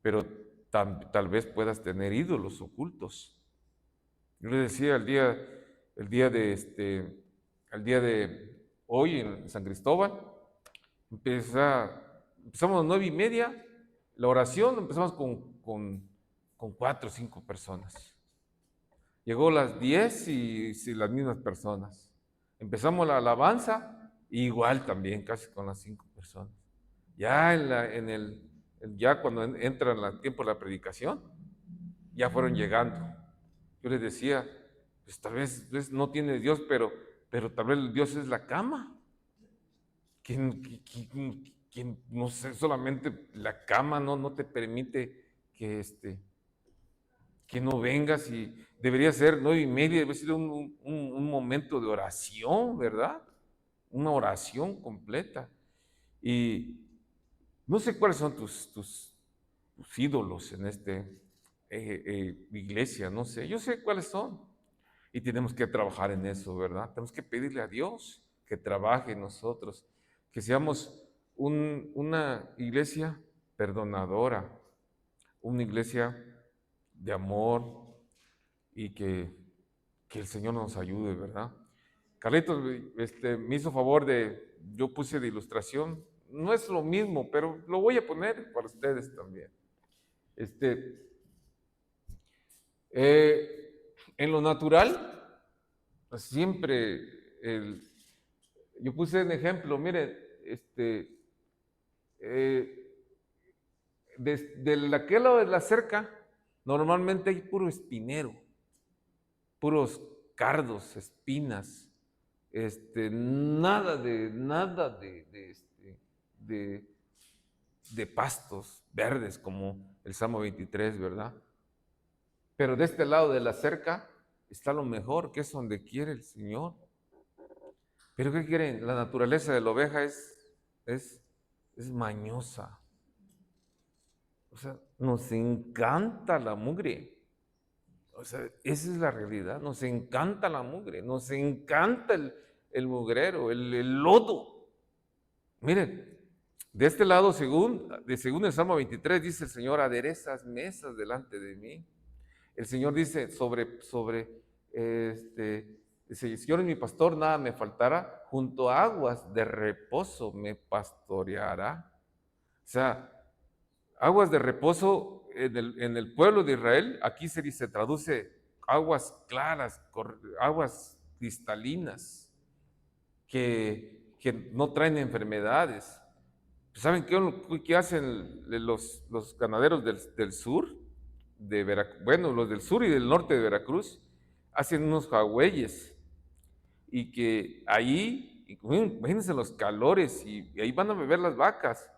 A: pero tal vez puedas tener ídolos ocultos. Yo le decía el día de el día de hoy en San Cristóbal, empezamos a las 9:30, la oración empezamos con 4 o 5 personas. Llegó las 10 y sí, las mismas personas. Empezamos la alabanza, igual también, casi con las 5 personas. Ya ya cuando entra el tiempo de la predicación, ya fueron llegando. Yo les decía, pues tal vez no tiene Dios, pero tal vez Dios es la cama. Que no sé, solamente la cama no te permite que no vengas y debería ser 9:30, debe ser un momento de oración, ¿verdad? Una oración completa. Y no sé cuáles son tus ídolos en iglesia, no sé, yo sé cuáles son. Y tenemos que trabajar en eso, ¿verdad? Tenemos que pedirle a Dios que trabaje en nosotros, que seamos una iglesia perdonadora, una iglesia de amor y que el Señor nos ayude, ¿verdad? Carlitos me hizo favor yo puse de ilustración, no es lo mismo, pero lo voy a poner para ustedes también. En lo natural, pues siempre, yo puse un ejemplo, miren, eh, de aquel lado de la cerca, normalmente hay puro espinero, puros cardos, espinas, nada de pastos verdes como el Salmo 23, ¿verdad? Pero de este lado de la cerca está lo mejor, que es donde quiere el Señor. Pero ¿qué quieren? La naturaleza de la oveja es mañosa. O sea, nos encanta la mugre. O sea, esa es la realidad. Nos encanta la mugre, nos encanta el mugrero, el lodo. Miren, de este lado, según el Salmo 23, dice el Señor, aderezas mesas delante de mí. El Señor dice dice, el Señor es mi pastor, nada me faltará, junto a aguas de reposo me pastoreará. O sea, aguas de reposo en el pueblo de Israel, aquí se traduce aguas claras, aguas cristalinas, que no traen enfermedades. ¿Saben qué hacen los ganaderos del sur? Bueno, los del sur y del norte de Veracruz, hacen unos jagüeyes y que ahí, imagínense los calores y ahí van a beber las vacas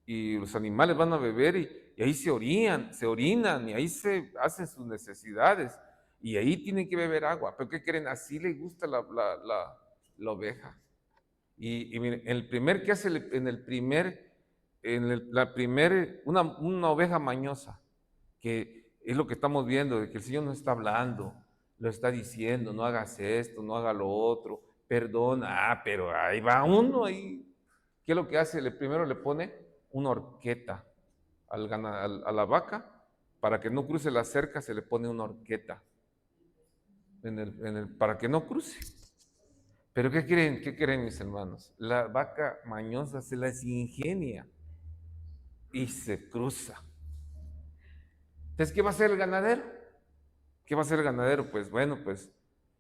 A: y los animales van a beber y ahí se orinan y ahí se hacen sus necesidades y ahí tienen que beber agua. ¿Pero qué creen? Así le gusta la oveja. Y miren, el primer que hace, una oveja mañosa, que es lo que estamos viendo, de que el Señor nos está hablando, lo está diciendo, no hagas esto, no haga lo otro, perdona, pero ahí va uno ahí. ¿Qué es lo que hace? Primero le pone una horqueta a la vaca, para que no cruce la cerca se le pone una horqueta para que no cruce. Pero ¿qué creen? ¿Qué creen, mis hermanos? La vaca mañosa se las ingenia y se cruza. Entonces, ¿qué va a hacer el ganadero? ¿Qué va a hacer el ganadero? Pues bueno, pues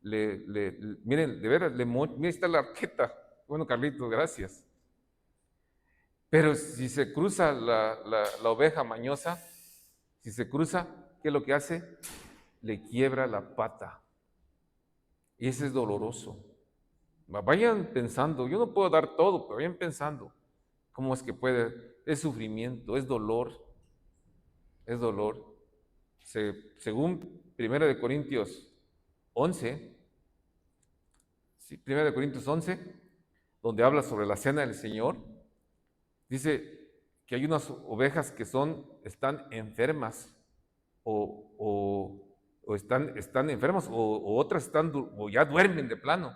A: miren, de veras, miren, está la arqueta. Bueno, Carlitos, gracias. Pero si se cruza la oveja mañosa, si se cruza, ¿qué es lo que hace? Le quiebra la pata. Y ese es doloroso. Vayan pensando, yo no puedo dar todo, pero vayan pensando cómo es que puede, es sufrimiento, es dolor, es dolor. Según 1 de Corintios 11, sí, 1 de Corintios 11, donde habla sobre la cena del Señor, dice que hay unas ovejas que están enfermas o están enfermas o otras o ya duermen de plano.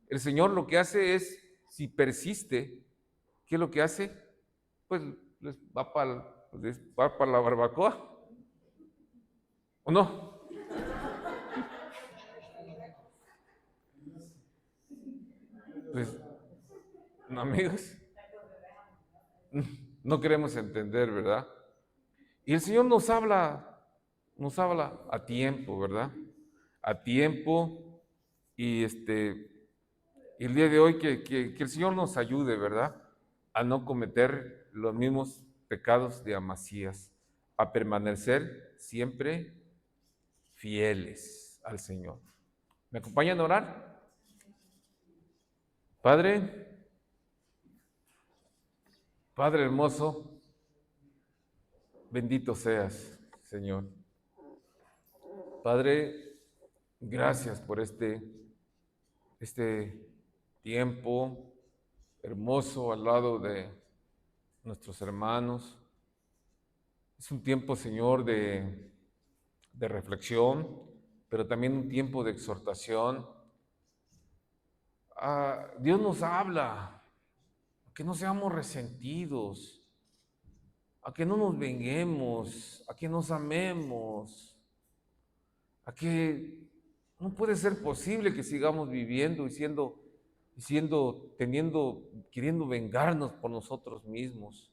A: El Señor lo que hace es, si persiste, ¿qué es lo que hace? Pues les va para la barbacoa, ¿o no? Pues, no, amigos, no queremos entender, ¿verdad? Y el Señor nos habla a tiempo, ¿verdad? A tiempo y el día de hoy que el Señor nos ayude, ¿verdad? A no cometer los mismos pecados de Amasías, a permanecer siempre fieles al Señor. ¿Me acompañan a orar? Padre, Padre hermoso, bendito seas, Señor. Padre, gracias por este tiempo hermoso al lado de nuestros hermanos. Es un tiempo, Señor, de reflexión, pero también un tiempo de exhortación. Dios nos habla a que no seamos resentidos, a que no nos venguemos, a que nos amemos, a que no puede ser posible que sigamos viviendo queriendo vengarnos por nosotros mismos.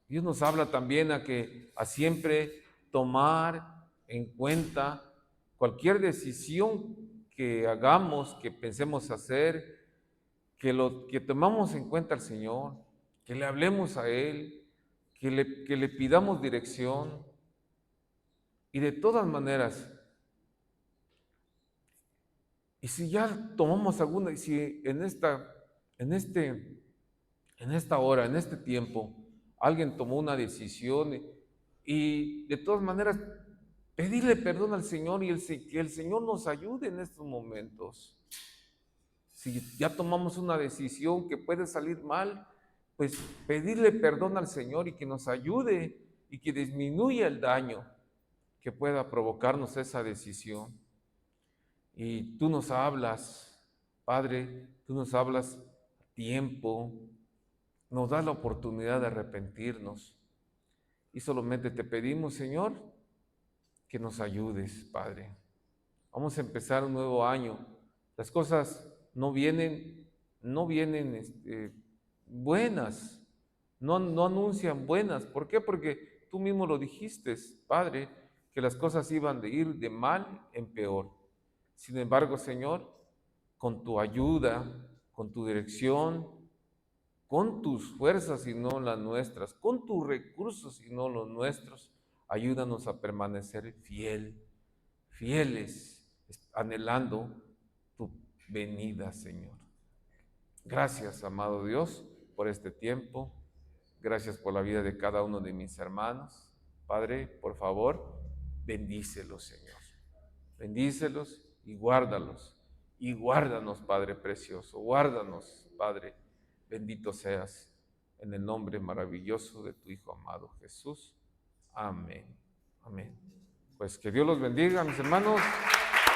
A: Dios nos habla también a siempre tomar en cuenta cualquier decisión que hagamos, que pensemos hacer, que tomamos en cuenta al Señor, que le hablemos a Él, que le pidamos dirección. Y de todas maneras, y si ya tomamos alguna, y si en esta hora, en este tiempo, alguien tomó una decisión y de todas maneras pedirle perdón al Señor y que el Señor nos ayude en estos momentos. Si ya tomamos una decisión que puede salir mal, pues pedirle perdón al Señor y que nos ayude y que disminuya el daño que pueda provocarnos esa decisión. Y tú nos hablas, Padre, tú nos hablas a tiempo, nos das la oportunidad de arrepentirnos. Y solamente te pedimos, Señor, que nos ayudes, Padre. Vamos a empezar un nuevo año. Las cosas no vienen buenas, no anuncian buenas. ¿Por qué? Porque tú mismo lo dijiste, Padre, que las cosas iban de ir de mal en peor. Sin embargo, Señor, con tu ayuda, con tu dirección, con tus fuerzas y no las nuestras, con tus recursos y no los nuestros, ayúdanos a permanecer fieles, anhelando tu venida, Señor. Gracias, amado Dios, por este tiempo. Gracias por la vida de cada uno de mis hermanos. Padre, por favor, bendícelos, Señor. Bendícelos y guárdalos. Y guárdanos, Padre precioso. Guárdanos, Padre. Bendito seas en el nombre maravilloso de tu Hijo amado Jesús. Amén. Amén. Pues que Dios los bendiga, mis hermanos.